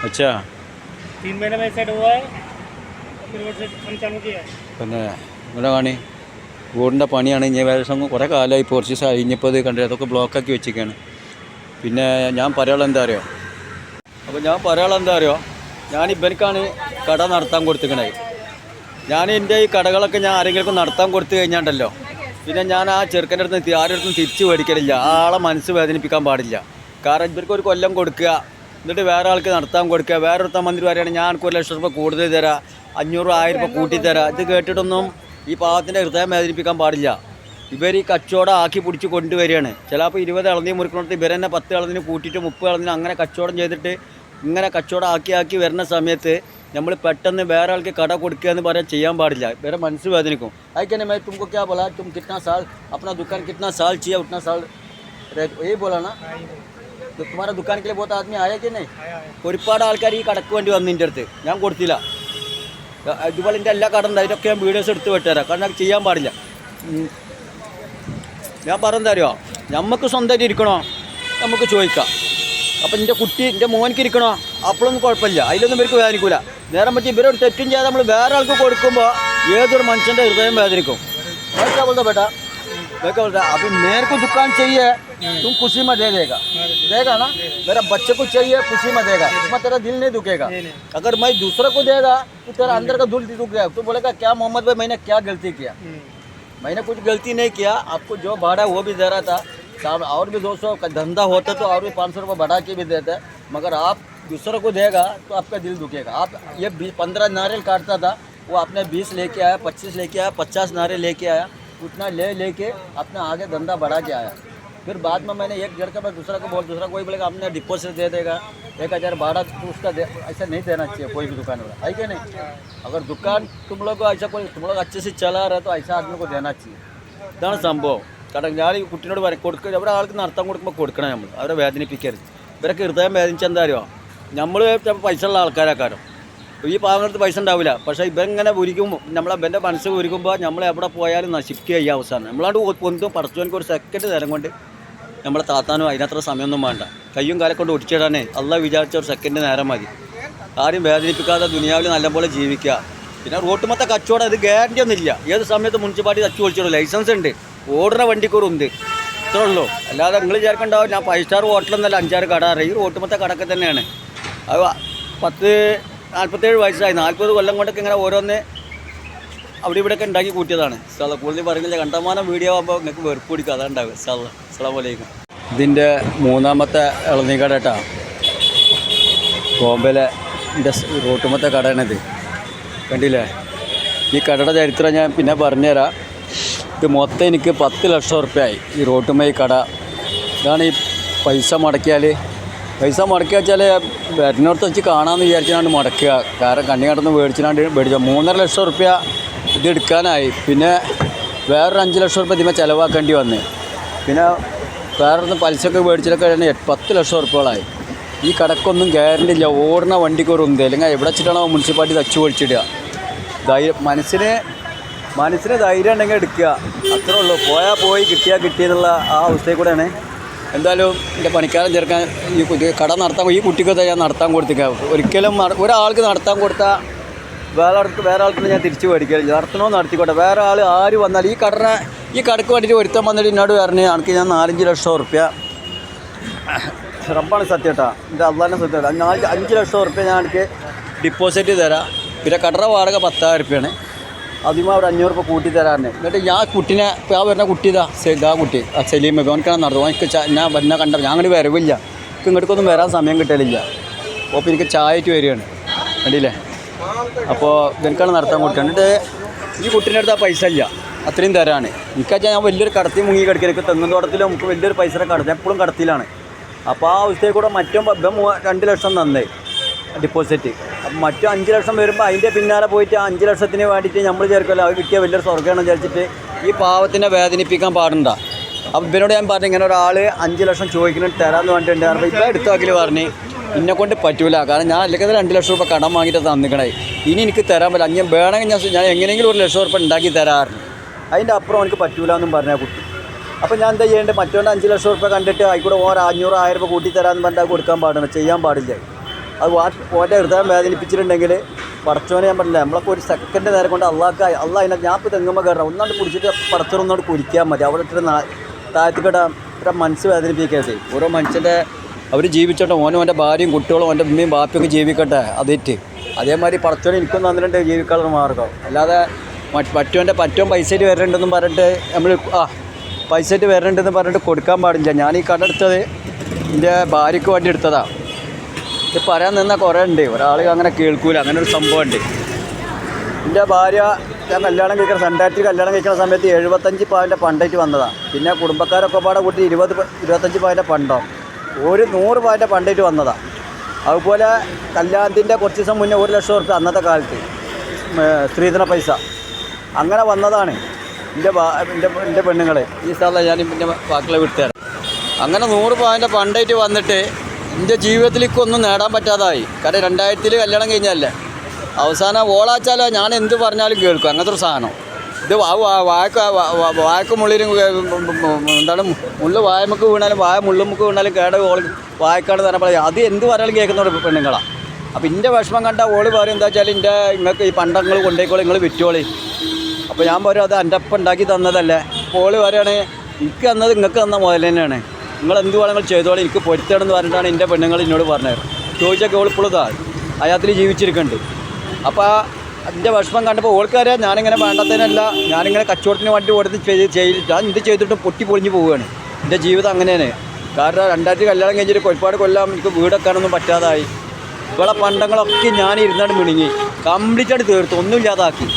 अच्छा, 3 महीने में सेट हुआ है, फिर रोड से हम चालू किया है. പിന്നെ ഇവിടെ കാണി റോഡിൻ്റെ പണിയാണ്. ഇനി വേഷം കുറേ കാലമായി, കുറച്ച് ദിവസം കഴിഞ്ഞപ്പോൾ ഇത് കണ്ടത് അതൊക്കെ ബ്ലോക്കാക്കി വെച്ചിരിക്കുകയാണ്. പിന്നെ ഞാൻ പറയാനുള്ള എന്താ അറിയോ, ഞാൻ ഇവനക്കാണ് കട നടത്താൻ കൊടുത്തിരിക്കണത്. ഞാൻ എൻ്റെ ഈ കടകളൊക്കെ ഞാൻ ആരെങ്കിലും നടത്താൻ കൊടുത്തു കഴിഞ്ഞാണ്ടല്ലോ, പിന്നെ ഞാൻ ആ ചെറുക്കൻ്റെ അടുത്ത് ആരുടെ അടുത്തും തിരിച്ച് മേടിക്കലില്ല. ആ ആളെ മനസ്സ് വേദനിപ്പിക്കാൻ പാടില്ല. കാരണം ഇവർക്ക് ഒരു കൊല്ലം കൊടുക്കുക, എന്നിട്ട് വേറെ ആൾക്ക് നടത്താൻ കൊടുക്കുക. വേറെ ഒരുത്താൻ മന്ത്രി പറയുകയാണെങ്കിൽ ഞാൻ എനിക്ക് 1 ലക്ഷം രൂപ കൂടുതൽ തരാം, 500 1000 രൂപ കൂട്ടിത്തരാം. ഇത് കേട്ടിട്ടൊന്നും ഈ പാവത്തിൻ്റെ ഹൃദയം വേദനിപ്പിക്കാൻ പാടില്ല. ഇവർ ഈ കച്ചവടം ആക്കി പിടിച്ച് കൊണ്ടുവരികയാണ്. ചിലപ്പോൾ 20 ഇളനീ മുറിക്കണത്ത് ഇവർ തന്നെ 10 ഇളനീന് കൂട്ടിയിട്ട് 30 ഇളനീന് അങ്ങനെ കച്ചവടം ചെയ്തിട്ട് ഇങ്ങനെ കച്ചവടം ആക്കി വരുന്ന സമയത്ത് നമ്മൾ പെട്ടെന്ന് വേറെ ആൾക്ക് കട കൊടുക്കുക എന്ന് പറയാൻ ചെയ്യാൻ പാടില്ല. വേറെ മനസ്സ് വേദനിക്കും. ആയിക്കന്നെ मैं तुमको क्या बोला, तुम कितना साल अपना दुकान कितना साल चाहिए उतना साल यही बोला ना. तो तुम्हारा दुकान के लिए बहुत आदमी आया कि नहीं? ഒരുപാട് ആൾക്കാർ ഈ കടക്ക് വേണ്ടി വന്നു എൻ്റെ അടുത്ത്, ഞാൻ കൊടുത്തില്ല. ഇതുപോലെ എൻ്റെ എല്ലാ കട ഉണ്ട്, അതിനൊക്കെ ഞാൻ വീഡിയോസ് എടുത്ത് വിട്ടുതരാം. കാരണം അത് ചെയ്യാൻ പാടില്ല. ഞാൻ പറഞ്ഞെന്താ അറിയോ, നമുക്ക് സ്വന്തമായിട്ട് ഇരിക്കണോ നമുക്ക് ചോദിക്കാം. അപ്പം എൻ്റെ മോനിക്ക് ഇരിക്കണോ അപ്പോഴൊന്നും കുഴപ്പമില്ല, അതിലൊന്നും ഇവർക്ക് വേദനിക്കില്ല. നേരെ പറ്റി ഇവരൊരു തെറ്റും ചെയ്യാതെ നമ്മൾ വേറെ ആൾക്ക് കൊടുക്കുമ്പോൾ ഏതൊരു മനുഷ്യൻ്റെ ഹൃദയം വേദനിക്കും. क्या बोलता बेटा, मैं क्या बोलता, अभी मेरे को दुकान चाहिए, तुम खुशी में दे देगा ना. मेरा बच्चे को चाहिए, खुशी में देगा, इसमें तेरा दिल नहीं दुखेगा. अगर मैं दूसरे को देगा तो तेरा अंदर का दिल दुख गया. तो बोलेगा क्या मोहम्मद भाई मैंने क्या गलती किया? मैंने कुछ गलती नहीं किया. आपको जो भाड़ा वो भी दे रहा था, और भी 200 का धंधा होता तो और भी 500 रुपये बढ़ा के भी देते. मगर आप दूसरे को देगा तो आपका दिल दुखेगा. आप ये 15 नारियल काटता था, वो आपने 20 लेके आया, 25 लेके आया, 50 नारियल लेके आया, उतना लेके अपना आगे धंधा बढ़ा के आया. फिर बाद में मैंने एक जड़ का मैं दूसरा कोई बोलेगा आपने डिपॉजिट दे देगा 1000 भाड़ा, तो उसका ऐसा नहीं देना चाहिए कोई भी दुकान वाला, है कि नहीं. अगर दुकान तुम लोग को ऐसा कोई तुम लोग अच्छे से चला रहे तो ऐसा आदमी को देना चाहिए. ഇതാണ് സംഭവം. കാരണം ഞാൻ ഈ കുട്ടീനോട് പറയും കൊടുക്കുക, അവിടെ ആൾക്ക് നടത്താൻ കൊടുക്കുമ്പോൾ കൊടുക്കണം. നമ്മൾ അവരെ വേദനിപ്പിക്കരുത്. ഇവരൊക്കെ ഹൃദയം വേദനിച്ച എന്താ അറിയോ, നമ്മൾ ചിലപ്പോൾ പൈസ ഉള്ള ആൾക്കാരെക്കാരും ഈ പാവങ്ങൾക്ക് പൈസ ഉണ്ടാവില്ല. പക്ഷേ ഇവരിങ്ങനെ ഉരിക്കും, ഇവൻ്റെ മനസ്സ് ഉരുക്കുമ്പോൾ നമ്മൾ എവിടെ പോയാലും നശിക്കുക ഈ അവസാനം. നമ്മളാണ്ട് പൊന്തും പടച്ചവനക്ക് ഒരു സെക്കൻഡ് നേരം കൊണ്ട് നമ്മളെ താത്താനും അതിനത്ര സമയമൊന്നും വേണ്ട. കയ്യും കാലം കൊണ്ട് ഒടിച്ചിടാനേ അള്ളാഹ് വിചാരിച്ച ഒരു സെക്കൻഡ് നേരം മതി. ആരും വേദനിപ്പിക്കാതെ ദുനിയാവിൽ നല്ലപോലെ ജീവിക്കുക. പിന്നെ റോട്ടുമത്തെ കച്ചവടം ഇത് ഗ്യാരണ്ടി ഒന്നുമില്ല. ഏത് സമയത്ത് മുനിസിപ്പാലിറ്റി തച്ചു പൊളിച്ചിടും. ലൈസൻസ് ഉണ്ട്, ഓടുന്ന വണ്ടിക്കൂറുണ്ട്, ഇത്രേ ഉള്ളൂ. അല്ലാതെ നിങ്ങൾ വിചാരിക്കണ്ടാവും ഞാൻ 5 സ്റ്റാർ ഹോട്ടലൊന്നല്ല 5-6 കട അറിയാം. ഈ റോട്ടുമത്തെ കടക്കെ തന്നെയാണ്. അത് 47 വയസ്സായി, 40 കൊല്ലം കൊണ്ടൊക്കെ ഇങ്ങനെ ഓരോന്ന് അവിടെ ഇവിടെയൊക്കെ ഉണ്ടാക്കി കൂട്ടിയതാണ്. കൂടുതൽ പറയുന്നില്ല, കണ്ടമാനം വീഡിയോ ആകുമ്പോൾ നിങ്ങൾക്ക് വെറുപ്പ് പിടിക്കുക, അതുണ്ടാവും. അസ്സലാമു അലൈക്കും. ഇതിൻ്റെ 3ാമത്തെ ഇളനീ കട കേട്ടോ, ബോംബെയിലെ എൻ്റെ റോട്ടുമത്തെ കടയാണിത്. കണ്ടില്ലേ, ഈ കടയുടെ ചരിത്രം ഞാൻ പിന്നെ പറഞ്ഞുതരാം. ഇത് മൊത്തം എനിക്ക് 10 ലക്ഷം ഉറുപ്പ്യയായി ഈ റോട്ടുമേ ഈ കട. ഇതാണ് ഈ പൈസ മുടക്കിയാൽ വെച്ചാൽ വരുന്നിടത്ത് വെച്ച് കാണാമെന്ന് വിചാരിച്ചാണ് മുടക്കുക. കാരണം കണ്ണി കടന്ന് മേടിച്ചു 3.5 ലക്ഷം ഉറുപ്പ്യ ഇത് എടുക്കാനായി. പിന്നെ വേറൊരു 5 ലക്ഷം ഉറുപ്പ്യ ഇതിമേ ചിലവാക്കേണ്ടി വന്ന്. പിന്നെ വേറൊന്ന് പലിശയൊക്കെ മേടിച്ചിട്ടൊക്കെ 10 ലക്ഷം ഉറുപ്പ്യകളായി. ഈ കടക്കൊന്നും ഗ്യാരണ്ടി ഇല്ല. ഓടുന്ന വണ്ടിക്ക് ഒരു ഉണ്ട്, അല്ലെങ്കിൽ എവിടെ വെച്ചിട്ടാണോ മുനിസിപ്പാലിറ്റി തച്ചു പൊളിച്ചിടുക. മനസ്സിന് ധൈര്യം ഉണ്ടെങ്കിൽ എടുക്കുക, അത്രേ ഉള്ളൂ. പോയാൽ പോയി, കിട്ടിയാൽ കിട്ടിയെന്നുള്ള ആ അവസ്ഥയിൽ കൂടെയാണ്. എന്തായാലും എൻ്റെ പണിക്കാരൻ ചേർക്കാൻ ഈ കട നടത്താൻ ഈ കുട്ടിക്കൊക്കെ ഞാൻ നടത്താൻ കൊടുത്തിക്കുക. ഒരിക്കലും ഒരാൾക്ക് നടത്താൻ കൊടുത്താൽ വേറെ ആൾക്ക് ഞാൻ തിരിച്ച് മേടിക്കില്ല. നടത്തണോ നടത്തിക്കോട്ടെ. വേറെ ആര് വന്നാൽ ഈ കടക്ക് വേണ്ടിയിട്ട് ഒരുത്തം വന്നിട്ട് എന്നോട് പറഞ്ഞു എനിക്ക് ഞാൻ 4-5 ലക്ഷം ഉറുപ്പ്യ, റബ്ബാണ് സത്യം കേട്ടോ, എൻ്റെ അള്ളാഹിൻ്റെ സത്യം, 5 ലക്ഷം ഉറുപ്പ്യ ഞാൻ എനിക്ക് ഡിപ്പോസിറ്റ് തരാം. പിന്നെ കടറ വാടക 10,000 ഉറുപ്പ്യാണ്. അതിമ ഒരു 500 രൂപ കൂട്ടി തരാറുണ്ട്. എന്നിട്ട് ഞാൻ കുട്ടീനെ ഇപ്പോൾ ആ വരുന്ന കുട്ടി ആ കുട്ടി സലീം ഓനക്കാണ് നടത്തും. എനിക്ക് ഞാൻ വരുന്ന കണ്ട ഞാൻ അങ്ങോട്ട് വരവില്ല, എനിക്ക് ഇങ്ങോട്ടേക്കൊന്നും വരാൻ സമയം കിട്ടലില്ല. അപ്പോൾ എനിക്ക് ചായയിട്ട് വരികയാണ്, കണ്ടില്ലേ. അപ്പോൾ എനിക്കാണ് നടത്താൻ കൊടുക്കുക. എന്നിട്ട് ഈ കുട്ടീൻ്റെ അടുത്ത് ആ പൈസ ഇല്ല, അത്രയും തരാണ്. എനിക്കാച്ചാൽ ഞാൻ വലിയൊരു കടത്തി മുങ്ങി കിടക്കുക. എനിക്ക് തെങ്ങും തോട്ടത്തിൽ നമുക്ക് വലിയൊരു പൈസ കടത്തി എപ്പോഴും കടത്തിലാണ്. അപ്പോൾ ആ അവസ്ഥയിൽ കൂടെ മറ്റും 2 ലക്ഷം തന്നേ ഡിപ്പോസിറ്റ്. അപ്പം മറ്റു 5 ലക്ഷം വരുമ്പോൾ അതിൻ്റെ പിന്നാലെ പോയിട്ട് 5 ലക്ഷത്തിന് വേണ്ടിയിട്ട് നമ്മൾ ചേർക്കുമല്ലോ, അത് കിട്ടിയ വലിയൊരു സ്വർഗ്ഗമാണെന്ന് വിചാരിച്ചിട്ട് ഈ പാവത്തിനെ വേദനിപ്പിക്കാൻ പാടണ്ട. അപ്പം ഇവനോട് ഞാൻ പറഞ്ഞു ഇങ്ങനെ ഒരാൾ 5 ലക്ഷം ചോദിക്കുന്നത് തരാമെന്ന് പറഞ്ഞിട്ടുണ്ട്. അപ്പോൾ ഇപ്പം എടുത്ത വാക്കിൽ പറഞ്ഞ് എന്നെക്കൊണ്ട് പറ്റൂല, കാരണം ഞാൻ അല്ലെങ്കിൽ 2 ലക്ഷം രൂപ കടം വാങ്ങിയിട്ട് തന്നിക്കണേ, ഇനി എനിക്ക് തരാൻ പറ്റില്ല, ഞാൻ വേണമെങ്കിൽ ഞാൻ എങ്ങനെയെങ്കിലും 1 ലക്ഷം രൂപ ഉണ്ടാക്കി തരാറുണ്ട്. അതിൻ്റെ അപ്പുറം എനിക്ക് പറ്റൂല എന്നും പറഞ്ഞ കുട്ടി. അപ്പോൾ ഞാൻ എന്താ ചെയ്യേണ്ടത്? മറ്റോണ്ട് 5 ലക്ഷം റുപ്യ കണ്ടിട്ട് ആയിക്കൂടെ ഓരോ 500 1000 രൂപ കൂട്ടി തരാമെന്ന് പറഞ്ഞാൽ കൊടുക്കാൻ പാടില്ല, ചെയ്യാൻ പാടില്ല. അത് ഓൻ്റെ ഹൃദയം വേദനിപ്പിച്ചിട്ടുണ്ടെങ്കിൽ പടച്ചോനെ ഞാൻ പറഞ്ഞില്ല, നമ്മളൊക്കെ ഒരു സെക്കൻഡ് നേരം കൊണ്ട് അള്ളാഹ് അതിനെ ഞാൻ ഇപ്പോൾ തെങ്ങുമ്പോൾ കയറണം, ഒന്നാണ്ട് പിടിച്ചിട്ട് പടച്ചോനൊന്നോട് കുരിക്കാൻ മതി. അവിടെ ഇട്ട് താഴ്ത്തിക്കട ഇത്ര മനസ്സ് വേദനിപ്പിക്കരുത്. ഓരോ മനുഷ്യൻ്റെ അവർ ജീവിച്ചോട്ടെ, ഓൻ്റെ ഭാര്യയും കുട്ടികളും ഓൻ്റെ ഉമ്മയും ബാപ്പിയൊക്കെ ജീവിക്കട്ടെ, അതേറ്റ് അതേമാതിരി പടച്ചോനെ എനിക്കൊന്നും തന്നിട്ടുണ്ട് ജീവിക്കാനുള്ള മാർഗ്ഗം. അല്ലാതെ പറ്റോൻ പൈസയിട്ട് വരണ്ടെന്നും പറഞ്ഞിട്ട് നമ്മൾ പൈസയിട്ട് വരണ്ടെന്ന് പറഞ്ഞിട്ട് കൊടുക്കാൻ പാടില്ല. ഞാൻ ഈ കട എടുത്തത് എൻ്റെ ഭാര്യയ്ക്ക് വേണ്ടി എടുത്തതാണ്. ഇത് പറയാൻ നിന്നാൽ കുറേ ഉണ്ട്, ഒരാൾ അങ്ങനെ കേൾക്കൂല. അങ്ങനെ ഒരു സംഭവം ഉണ്ട്. എൻ്റെ ഭാര്യ ഞാൻ കല്യാണം കഴിക്കുന്ന 2000 കല്യാണം കഴിക്കുന്ന സമയത്ത് 75 പവൻ്റെ പണ്ടായിട്ട് വന്നതാണ്. പിന്നെ കുടുംബക്കാരൊക്കെ പാടെ കൂട്ടി 25 പവൻ്റെ പണ്ടോ, ഒരു 100 പവൻ്റെ പണ്ടായിട്ട് വന്നതാണ്. അതുപോലെ കല്യാണത്തിൻ്റെ കുറച്ച് ദിവസം മുന്നേ 1 ലക്ഷം റുപ്യ അന്നത്തെ കാലത്ത് സ്ത്രീധന പൈസ അങ്ങനെ വന്നതാണ് എൻ്റെ പെണ്ണുങ്ങൾ. ഈ സ്ഥലം ഞാൻ പിന്നെ ബാക്കിയുള്ള വിട്ടുതരാം. അങ്ങനെ 100 പവൻ്റെ പണ്ടായിട്ട് വന്നിട്ട് എൻ്റെ ജീവിതത്തിലേക്കൊന്നും നേടാൻ പറ്റാതായി. കാരണം 2000 കല്യാണം കഴിഞ്ഞല്ലേ, അവസാനം ഓളാച്ചാലോ ഞാൻ എന്ത് പറഞ്ഞാലും കേൾക്കും, അങ്ങനത്തെ ഒരു സാധനം. ഇത് വായക്ക് മുള്ളിലും എന്താണ് മുള്ള് വായമക്ക് വീണാലും വായ മുള്ളുമുക്ക് വീണാലും കേട വായക്കാട് തന്നെ പറയാം. അത് എന്ത് പറഞ്ഞാലും കേൾക്കുന്ന പെണ്ണുങ്ങളാണ്. അപ്പോൾ എൻ്റെ വിഷമം കണ്ട ഓള് പറയും എന്താ വെച്ചാൽ നിങ്ങൾക്ക് ഈ പണ്ടങ്ങൾ കൊണ്ടേക്കോളി, നിങ്ങൾ വിറ്റോളി. അപ്പോൾ ഞാൻ പറയും അത് എൻ്റെ അപ്പം ഉണ്ടാക്കി തന്നതല്ലേ. അപ്പോൾ ഓള് പറയുകയാണ് എനിക്ക് തന്നത് നിങ്ങൾക്ക് തന്ന മുതൽ തന്നെയാണ്, നിങ്ങൾ എന്ത് വേണമെങ്കിൽ ചെയ്തോളി, എനിക്ക് പൊരുത്തണമെന്ന് പറഞ്ഞിട്ടാണ് എൻ്റെ പെണ്ണുങ്ങൾ എന്നോട് പറഞ്ഞത്. ചോദിച്ചൊക്കെ ഓളിപ്പോഴും അയാത്തിൽ ജീവിച്ചിരിക്കുന്നുണ്ട്. അപ്പോൾ എൻ്റെ വിഷമം കണ്ടപ്പോൾ ഓൾക്കറിയാം ഞാനിങ്ങനെ വേണ്ടതിനല്ല, ഞാനിങ്ങനെ കച്ചവടത്തിന് വേണ്ടി ഓടുത്ത് ചെയ്തിട്ട് ഞാൻ എന്ത് ചെയ്തിട്ടും പൊട്ടി പൊളിഞ്ഞ് പോവുകയാണ്. എൻ്റെ ജീവിതം അങ്ങനെയാണ്. കാരണം 2000 കല്യാണം കഴിഞ്ഞിട്ട് ഒരുപാട് കൊല്ലം എനിക്ക് വീടൊക്കാനൊന്നും പറ്റാതായി. ഇവിടെ പണ്ടങ്ങളൊക്കെ ഞാൻ ഇരുന്നാണ്ട് മിണുങ്ങി കംപ്ലീറ്റായിട്ട് തീർത്തു, ഒന്നുമില്ലാതാക്കി.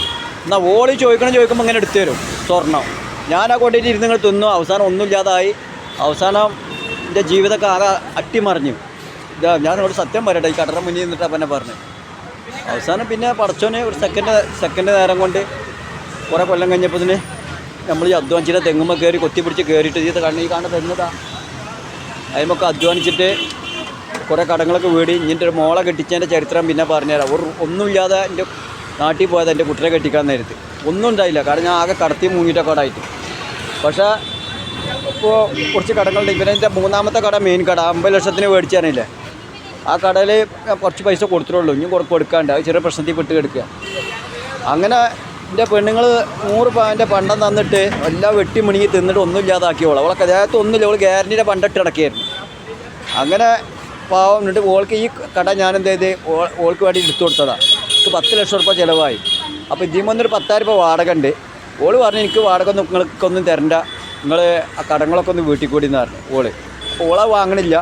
എന്നാൽ ഓളി ചോദിക്കുമ്പോൾ ഇങ്ങനെ എടുത്തു തരും സ്വർണ്ണം. ഞാനാ കൊണ്ടിട്ട് ഇരുന്ന് ഇങ്ങനെ തിന്നു. അവസാനം ഒന്നുമില്ലാതായി. അവസാനം എൻ്റെ ജീവിതമൊക്കെ ആകെ അട്ടിമറിഞ്ഞു. ഞാനോട് സത്യം പറയട്ടെ, ഈ കടറ മുന്നിൽ നിന്നിട്ട് അപ്പം പറഞ്ഞു. അവസാനം പിന്നെ പടച്ചോനെ ഒരു സെക്കൻഡ് നേരം കൊണ്ട് കുറേ കൊല്ലം കഴിഞ്ഞപ്പോഴത്തിന് നമ്മൾ ഈ അധ്വാനിച്ചിട്ട് തെങ്ങുമ്പോൾ കയറി കൊത്തിപ്പിടിച്ച് കയറിയിട്ട് ഇത് ഈ കാണുന്ന തെങ്ങുതാ അതിമൊക്കെ അധ്വാനിച്ചിട്ട് കുറേ കടങ്ങളൊക്കെ വീടി. ഇങ്ങനത്തെ ഒരു മോളെ കെട്ടിച്ചതിൻ്റെ ചരിത്രം പിന്നെ പറഞ്ഞുതരാം. ഒന്നുമില്ലാതെ എൻ്റെ നാട്ടിൽ പോയത് എൻ്റെ കുട്ടിയെ കെട്ടിക്കാൻ നേരത്ത് ഒന്നും ഉണ്ടായില്ല. കാരണം ഞാൻ ആകെ കടത്തി മുങ്ങിയിട്ടൊക്കെ കടായിട്ട്. പക്ഷേ ഇപ്പോൾ കുറച്ച് കടകളുണ്ട്. ഇവരെ എൻ്റെ 3ാമത്തെ കട മെയിൻ കട 50 ലക്ഷത്തിന് മേടിച്ചാണില്ലേ, ആ കടയിൽ കുറച്ച് പൈസ കൊടുത്തിട്ടുള്ളൂ, ഇനി കൊടുക്കാണ്ട്. അത് ചെറിയ പ്രശ്നത്തിൽ പെട്ട് കിടക്കുക. അങ്ങനെ എൻ്റെ പെണ്ണുങ്ങൾ 100 പവൻ്റെ പണ്ടം തന്നിട്ട് എല്ലാം വെട്ടി മുണുങ്ങി തിന്നിട്ട് ഒന്നുമില്ലാതാക്കിയോളാം. അവളൊക്കെ ദേഹത്ത് ഒന്നുമില്ല, അവൾ ഗ്യാരണ്ടിയുടെ പണ്ടിട്ട് കിടക്കുകയായിരുന്നു. അങ്ങനെ പാവം എന്നിട്ട് ഓൾക്ക് ഈ കട ഞാനെന്ത് ചെയ്ത് ഓൾക്ക് വേണ്ടി എടുത്തു കൊടുത്തതാണ്. എനിക്ക് 10 ലക്ഷം റുപ്യ ചിലവായി. അപ്പോൾ ഇതിൽ വന്നൊരു 10,000 രൂപ വാടക ഉണ്ട്. ഓള് പറഞ്ഞു എനിക്ക് വാടക ഒന്നും നിങ്ങൾക്കൊന്നും തരണ്ട, നിങ്ങൾ ആ കടങ്ങളൊക്കെ ഒന്ന് വീട്ടിൽ കൂടി എന്ന് പറഞ്ഞു ഓള്. അപ്പോൾ ഓളെ വാങ്ങണില്ല.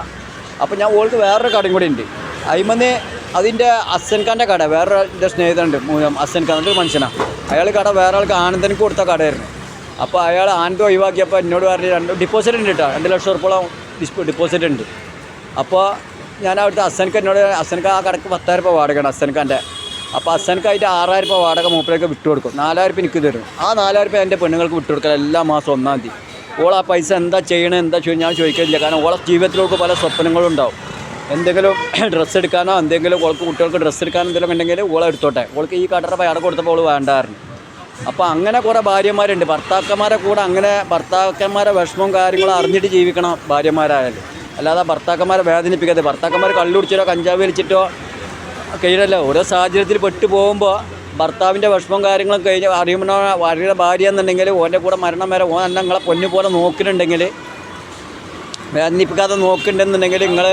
അപ്പോൾ ഞാൻ ഓൾക്ക് വേറൊരു കടയും കൂടി ഉണ്ട്. അതിമന്ന് അതിൻ്റെ അസൻഖാൻ്റെ കട വേറെ എൻ്റെ സ്നേഹിതനുണ്ട്, അസൻ ഖാൻ ഒരു മനുഷ്യനാണ്. അയാൾ കട വേറെ ആൾക്ക് ആനന്ദനക്ക് കൊടുത്ത കടയായിരുന്നു. അപ്പോൾ അയാൾ ആനന്ദം ഒഴിവാക്കിയപ്പോൾ എന്നോട് പറഞ്ഞ് ഡിപ്പോസിറ്റ് ഉണ്ട് കേട്ടോ, 2 ലക്ഷം റുപ്യോളം ഡിപ്പോസിറ്റ് ഉണ്ട്. അപ്പോൾ ഞാൻ അവിടുത്തെ അസൻഖ ആ കടക്ക് 10,000 രൂപ വാടകയാണ് അസൻഖാൻ്റെ. അപ്പോൾ അസൻഖായിട്ട് 6,000 രൂപ വാടക മൂപ്പരൊക്കെ വിട്ടു കൊടുക്കും. 4,000 രൂപ എനിക്ക് തരും. ആ 4,000 രൂപ എൻ്റെ പെണ്ണുങ്ങൾക്ക് വിട്ടു കൊടുക്കുക എല്ലാ മാസം 1-ാം തീയതി. ഓൾ ആ പൈസ എന്താ ചെയ്യണത് ഞാൻ ചോദിക്കില്ല. കാരണം ഓളെ ജീവിതത്തിലേക്ക് പല സ്വപ്നങ്ങളും ഉണ്ടാവും. എന്തെങ്കിലും ഡ്രസ്സ് എടുക്കാനോ എന്തെങ്കിലും ഓൾക്ക് കുട്ടികൾക്ക് ഡ്രസ്സ് എടുക്കാനോ എന്തെങ്കിലും ഉണ്ടെങ്കിൽ ഓളെ എടുത്തോട്ടെ. ഓൾക്ക് ഈ കടയുടെ പൈസ കൊടുത്തപ്പോൾ ഓൾ വേണ്ടായിരുന്നു. അപ്പോൾ അങ്ങനെ കുറേ ഭാര്യമാരുണ്ട്. ഭർത്താക്കന്മാരെ കൂടെ അങ്ങനെ ഭർത്താക്കന്മാരെ വിഷമവും കാര്യങ്ങളും അറിഞ്ഞിട്ട് ജീവിക്കണം ഭാര്യമാരായാലും. അല്ലാതെ ഭർത്താക്കന്മാരെ വേദനിപ്പിക്കാതെ. ഭർത്താക്കന്മാർ കള്ളുടിച്ചിട്ടോ കഞ്ചാവ് വലിച്ചിട്ടോ കഴിയില്ലല്ലോ. ഓരോ സാഹചര്യത്തിൽ പെട്ടു പോകുമ്പോൾ ഭർത്താവിൻ്റെ വിഷമവും കാര്യങ്ങളും അറിയുമ്പോൾ ഭാര്യയുടെ ഭാര്യ എന്നുണ്ടെങ്കിൽ ഓൻ്റെ കൂടെ മരണം വരെ ഓൻ എന്നെ നിങ്ങളെ പൊന്നു പോലെ നോക്കുന്നുണ്ടെങ്കിൽ, വേദനിപ്പിക്കാതെ നോക്കുന്നുണ്ടെന്നുണ്ടെങ്കിൽ നിങ്ങൾ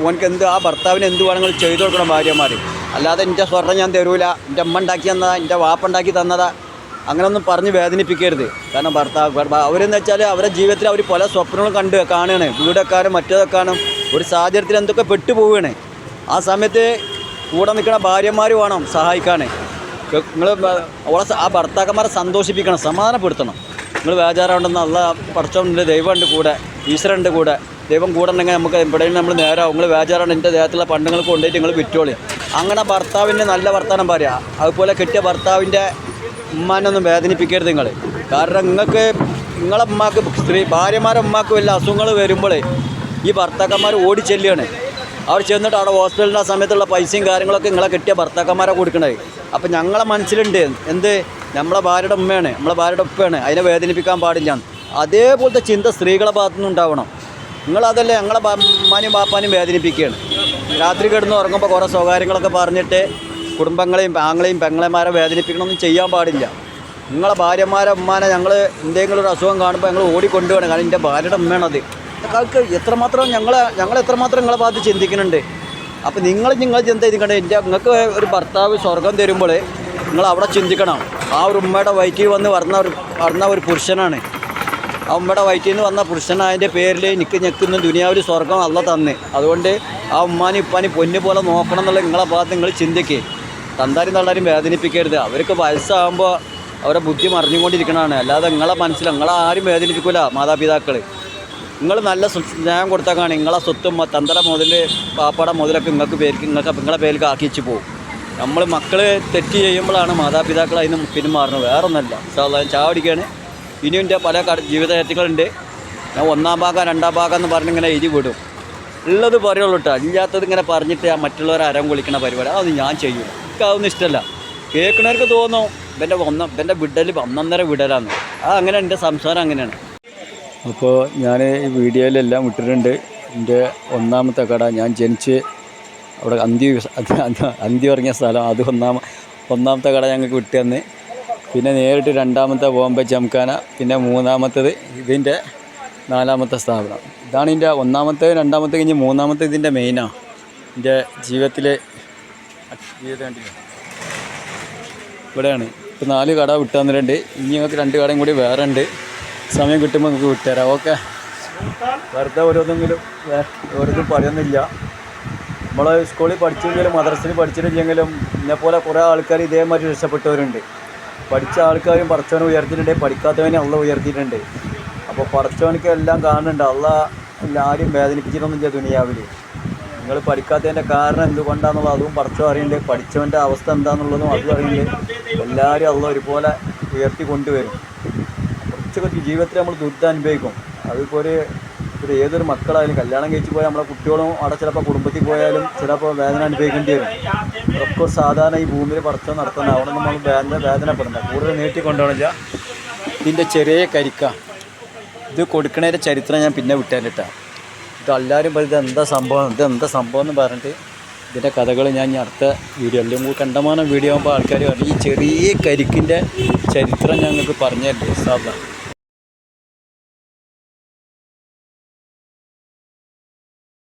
ഓനക്ക് എന്ത് ആ ഭർത്താവിന് എന്ത് വേണമെങ്കിൽ ചെയ്തു കൊടുക്കണം ഭാര്യമാർ. അല്ലാതെ എൻ്റെ സ്വർണ്ണം ഞാൻ തരൂല, എൻ്റെ അമ്മ ഉണ്ടാക്കി തന്നതാ, എൻ്റെ വാപ്പ ഉണ്ടാക്കി തന്നതാ, അങ്ങനെയൊന്നും പറഞ്ഞ് വേദനിപ്പിക്കരുത്. കാരണം അവരെന്ന് വെച്ചാൽ അവരുടെ ജീവിതത്തിൽ അവർ പല സ്വപ്നങ്ങളും കാണുകയാണ്. വീടൊക്കാനും മറ്റേതൊക്കാനും ഒരു സാഹചര്യത്തിൽ എന്തൊക്കെ പെട്ടുപോവുകയാണ്. ആ സമയത്ത് കൂടെ നിൽക്കുന്ന ഭാര്യമാർ വേണം സഹായിക്കാൻ. നിങ്ങൾ ആ ഭർത്താക്കന്മാരെ സന്തോഷിപ്പിക്കണം, സമാധാനപ്പെടുത്തണം. നിങ്ങൾ ബേജാറാവണ്ടെന്ന് അള്ള പഠിച്ചോണ്ട് ദൈവമുണ്ട് കൂടെ, ഈശ്വരനുണ്ട് കൂടെ. ദൈവം കൂടെ ഉണ്ടെങ്കിൽ നമുക്ക് ഇവിടെ നമ്മൾ നേരാവും. നിങ്ങൾ ബേജാറാണ് എൻ്റെ ദേഹത്തുള്ള പണ്ടങ്ങൾക്ക് കൊണ്ടുപോയിട്ട് നിങ്ങൾ വിറ്റോളി. അങ്ങനെ ഭർത്താവിൻ്റെ നല്ല വർത്തമാനം പറയുക. അതുപോലെ കിട്ടിയ ഭർത്താവിൻ്റെ ഉമ്മാനൊന്നും വേദനിപ്പിക്കരുത് നിങ്ങൾ. കാരണം നിങ്ങളെ ഉമ്മാക്ക് ഭാര്യമാരെ ഉമ്മാക്ക് വല്ല അസുഖങ്ങൾ വരുമ്പോൾ ഈ ഭർത്താക്കന്മാർ ഓടിച്ചെല്ലുകയാണ്. അവർ ചെന്നിട്ട് അവിടെ ഹോസ്പിറ്റലിൻ്റെ ആ സമയത്തുള്ള പൈസയും കാര്യങ്ങളൊക്കെ നിങ്ങളെ കിട്ടിയ ഭർത്താക്കന്മാരെ കൊടുക്കണത്. അപ്പം ഞങ്ങളെ മനസ്സിലുണ്ട് എന്ത്, നമ്മളെ ഭാര്യയുടെ ഉമ്മയാണ്, നമ്മളെ ഭാര്യയുടെ ഉപ്പയാണ്, അതിനെ വേദനിപ്പിക്കാൻ പാടില്ല. അതേപോലത്തെ ചിന്ത സ്ത്രീകളെ ഭാഗത്തുനിന്ന് ഉണ്ടാവണം. നിങ്ങളതല്ലേ ഞങ്ങളെ ഉമ്മാനും ബാപ്പാനും വേദനിപ്പിക്കുകയാണ്. രാത്രി കിടന്ന് ഉറങ്ങുമ്പോൾ കുറേ സ്വകാര്യങ്ങളൊക്കെ പറഞ്ഞിട്ട് കുടുംബങ്ങളെയും ആങ്ങളെയും പെങ്ങളെമാരെ വേദനിപ്പിക്കണമെന്നും ചെയ്യാൻ പാടില്ല. നിങ്ങളെ ഭാര്യമാരെ ഉമ്മാനെ ഞങ്ങൾ എന്തെങ്കിലും ഒരു അസുഖം കാണുമ്പോൾ ഞങ്ങൾ ഓടിക്കൊണ്ടുപോകണം. കാരണം എൻ്റെ ഭാര്യയുടെ ഉമ്മയാണത്. കാലത്ത് എത്രമാത്രം ഞങ്ങൾ എത്രമാത്രം നിങ്ങളെ ഭാഗത്ത് ചിന്തിക്കുന്നുണ്ട്. അപ്പോൾ നിങ്ങൾ ചിന്ത ചെയ്തിട്ടുണ്ട്. നിങ്ങൾക്ക് ഒരു ഭർത്താവ് സ്വർഗം തരുമ്പോൾ നിങ്ങൾ അവിടെ ചിന്തിക്കണം. ആ ഒരു ഉമ്മയുടെ വയറ്റിൽ വന്ന് പറഞ്ഞ ഒരു പുരുഷനാണ്. ആ ഉമ്മയുടെ വയറ്റിൽ നിന്ന് വന്ന പുരുഷനായതിൻ്റെ പേരിൽ എനിക്ക് ഞെക്കുന്ന ദുനിയാവിൽ സ്വർഗം അല്ല തന്ന്. അതുകൊണ്ട് ആ ഉമ്മാനും ഉപ്പാനും പൊന്നു പോലെ നോക്കണം എന്നുള്ള നിങ്ങളെ ഭാഗത്ത് നിങ്ങൾ ചിന്തിക്കുക. തന്താരും തള്ളാരും വേദനിപ്പിക്കരുത്. അവർക്ക് വയസ്സാകുമ്പോൾ അവരെ ബുദ്ധി മറിഞ്ഞുകൊണ്ടിരിക്കണതാണ്. അല്ലാതെ നിങ്ങളെ മനസ്സിൽ നിങ്ങളാരും വേദനിപ്പിക്കില്ല. മാതാപിതാക്കൾ നിങ്ങൾ നല്ല സ്നേഹം കൊടുത്താൽ നിങ്ങളെ സ്വത്തും തന്തട മുതൽ പാപ്പാട മുതലൊക്കെ നിങ്ങളെ പേർക്ക് ആക്കിച്ച് പോകും. നമ്മൾ മക്കൾ തെറ്റ് ചെയ്യുമ്പോഴാണ് മാതാപിതാക്കൾ അതിന് പിന്മാറുന്നത്. വേറെ ഒന്നല്ല. ചാവടിക്കാണ്. ഇനിയും എൻ്റെ പല ജീവിതചര്യങ്ങളുണ്ട്. ഞാൻ 1-ാം ഭാഗം 2-ാം ഭാഗം എന്ന് പറഞ്ഞിങ്ങനെ എഴുതി വിടും. ഉള്ളത് പറയുള്ളൂ കേട്ടോ. ഇല്ലാത്തത് ഇങ്ങനെ പറഞ്ഞിട്ട് മറ്റുള്ളവരെ അരം കൊളിക്കണ പരിപാടി അതൊന്നും ഞാൻ ചെയ്യൂല. എനിക്കതൊന്നും ഇഷ്ടമല്ല. കേൾക്കണവർക്ക് തോന്നും എൻ്റെ വിടൽ 1.5 വിടലാന്ന്. അങ്ങനെ എൻ്റെ സംസാരം അങ്ങനെയാണ്. അപ്പോൾ ഞാൻ ഈ വീഡിയോയിലെല്ലാം വിട്ടിട്ടുണ്ട്. എൻ്റെ 1-ാമത്തെ കട ഞാൻ ജനിച്ച് അവിടെ അന്തി ഉറങ്ങിയ സ്ഥലം അത് 1-ാമത്തെ കട ഞങ്ങൾക്ക് വിട്ടു തന്ന്. പിന്നെ നേരിട്ട് 2-ാമത്തെ ബോംബെ ജംഖാന, പിന്നെ 3-ാമത്തേത് ഇതിൻ്റെ 4-ാമത്തെ സ്ഥാപനം. ഇതാണ് ഇതിൻ്റെ 1-ാമത്തെ 2-ാമത്തെ കഴിഞ്ഞ് 3-ാമത്തെ ഇതിൻ്റെ മെയിനാണ്. എൻ്റെ ജീവിതത്തിലെ കണ്ടില്ല ഇവിടെയാണ്. ഇപ്പോൾ 4 കട വിട്ടു തന്നിട്ടുണ്ട്. ഇനി ഞങ്ങൾക്ക് 2 കടയും കൂടി വേറെ ഉണ്ട്. സമയം കിട്ടുമ്പോൾ നിങ്ങൾക്ക് വിട്ടുതരാം. ഓക്കെ. വെറുതെ ഓരോന്നും പറയുന്നില്ല. നമ്മൾ സ്കൂളിൽ പഠിച്ചെങ്കിലും മദ്രസയിൽ പഠിച്ചിട്ടില്ലെങ്കിലും എന്നെപ്പോലെ കുറേ ആൾക്കാർ ഇതേമാതിരി രക്ഷപ്പെട്ടവരുണ്ട്. പഠിച്ച ആൾക്കാരും പടച്ചവനെ ഉയർത്തിയിട്ടുണ്ട്, പഠിക്കാത്തവനെ അള്ള ഉയർത്തിയിട്ടുണ്ട്. അപ്പോൾ പടച്ചവനക്ക് എല്ലാം കാണുന്നുണ്ട്. അള്ള എല്ലാവരും വേദനിപ്പിച്ചിട്ടൊന്നുമില്ല ദുനിയാവിൽ. നിങ്ങൾ പഠിക്കാത്തതിൻ്റെ കാരണം എന്തുകൊണ്ടാണെന്നുള്ളത് അതും പടച്ചവൻ അറിയുന്നുണ്ട്. പഠിച്ചവൻ്റെ അവസ്ഥ എന്താണെന്നുള്ളതും അതും അറിയുന്നുണ്ട്. എല്ലാവരും അള്ള ഒരുപോലെ ഉയർത്തി കൊണ്ടുവരും. കുറച്ചൊക്കെ ജീവിതത്തിൽ നമ്മൾ ദുരിതം അനുഭവിക്കും. അതിപ്പോൾ ഒരു ഏതൊരു മക്കളായാലും കല്യാണം കഴിച്ച് പോയാൽ നമ്മളെ കുട്ടികളും അവിടെ ചിലപ്പോൾ കുടുംബത്തിൽ പോയാലും ചിലപ്പോൾ വേദന അനുഭവിക്കേണ്ടി വരും. ഒക്കെ സാധാരണ ഈ ഭൂമിയിൽ പടച്ചവൻ നടത്തുന്നത്. അവിടെ നമ്മൾ വേദനപ്പെടണ്ട. കൂടുതൽ നീട്ടിക്കൊണ്ടുപോകണില്ല. ഇതിൻ്റെ ചെറിയ കരിക്ക ഇത് കൊടുക്കണതിൻ്റെ ചരിത്രം ഞാൻ പിന്നെ വിട്ടേലിട്ടാണ്. ഇതെല്ലാവരും പറയും ഇതെന്താ സംഭവം എന്ന് പറഞ്ഞിട്ട് ഇതിൻ്റെ കഥകൾ ഞാൻ അടുത്ത വീഡിയോ അല്ലെങ്കിൽ കണ്ടമാനം വീഡിയോ ആകുമ്പോൾ ആൾക്കാർ പറയും ഈ ചെറിയ കരിക്കിൻ്റെ ചരിത്രം ഞങ്ങൾക്ക് പറഞ്ഞു തരുന്നുണ്ട് സാധാരണ.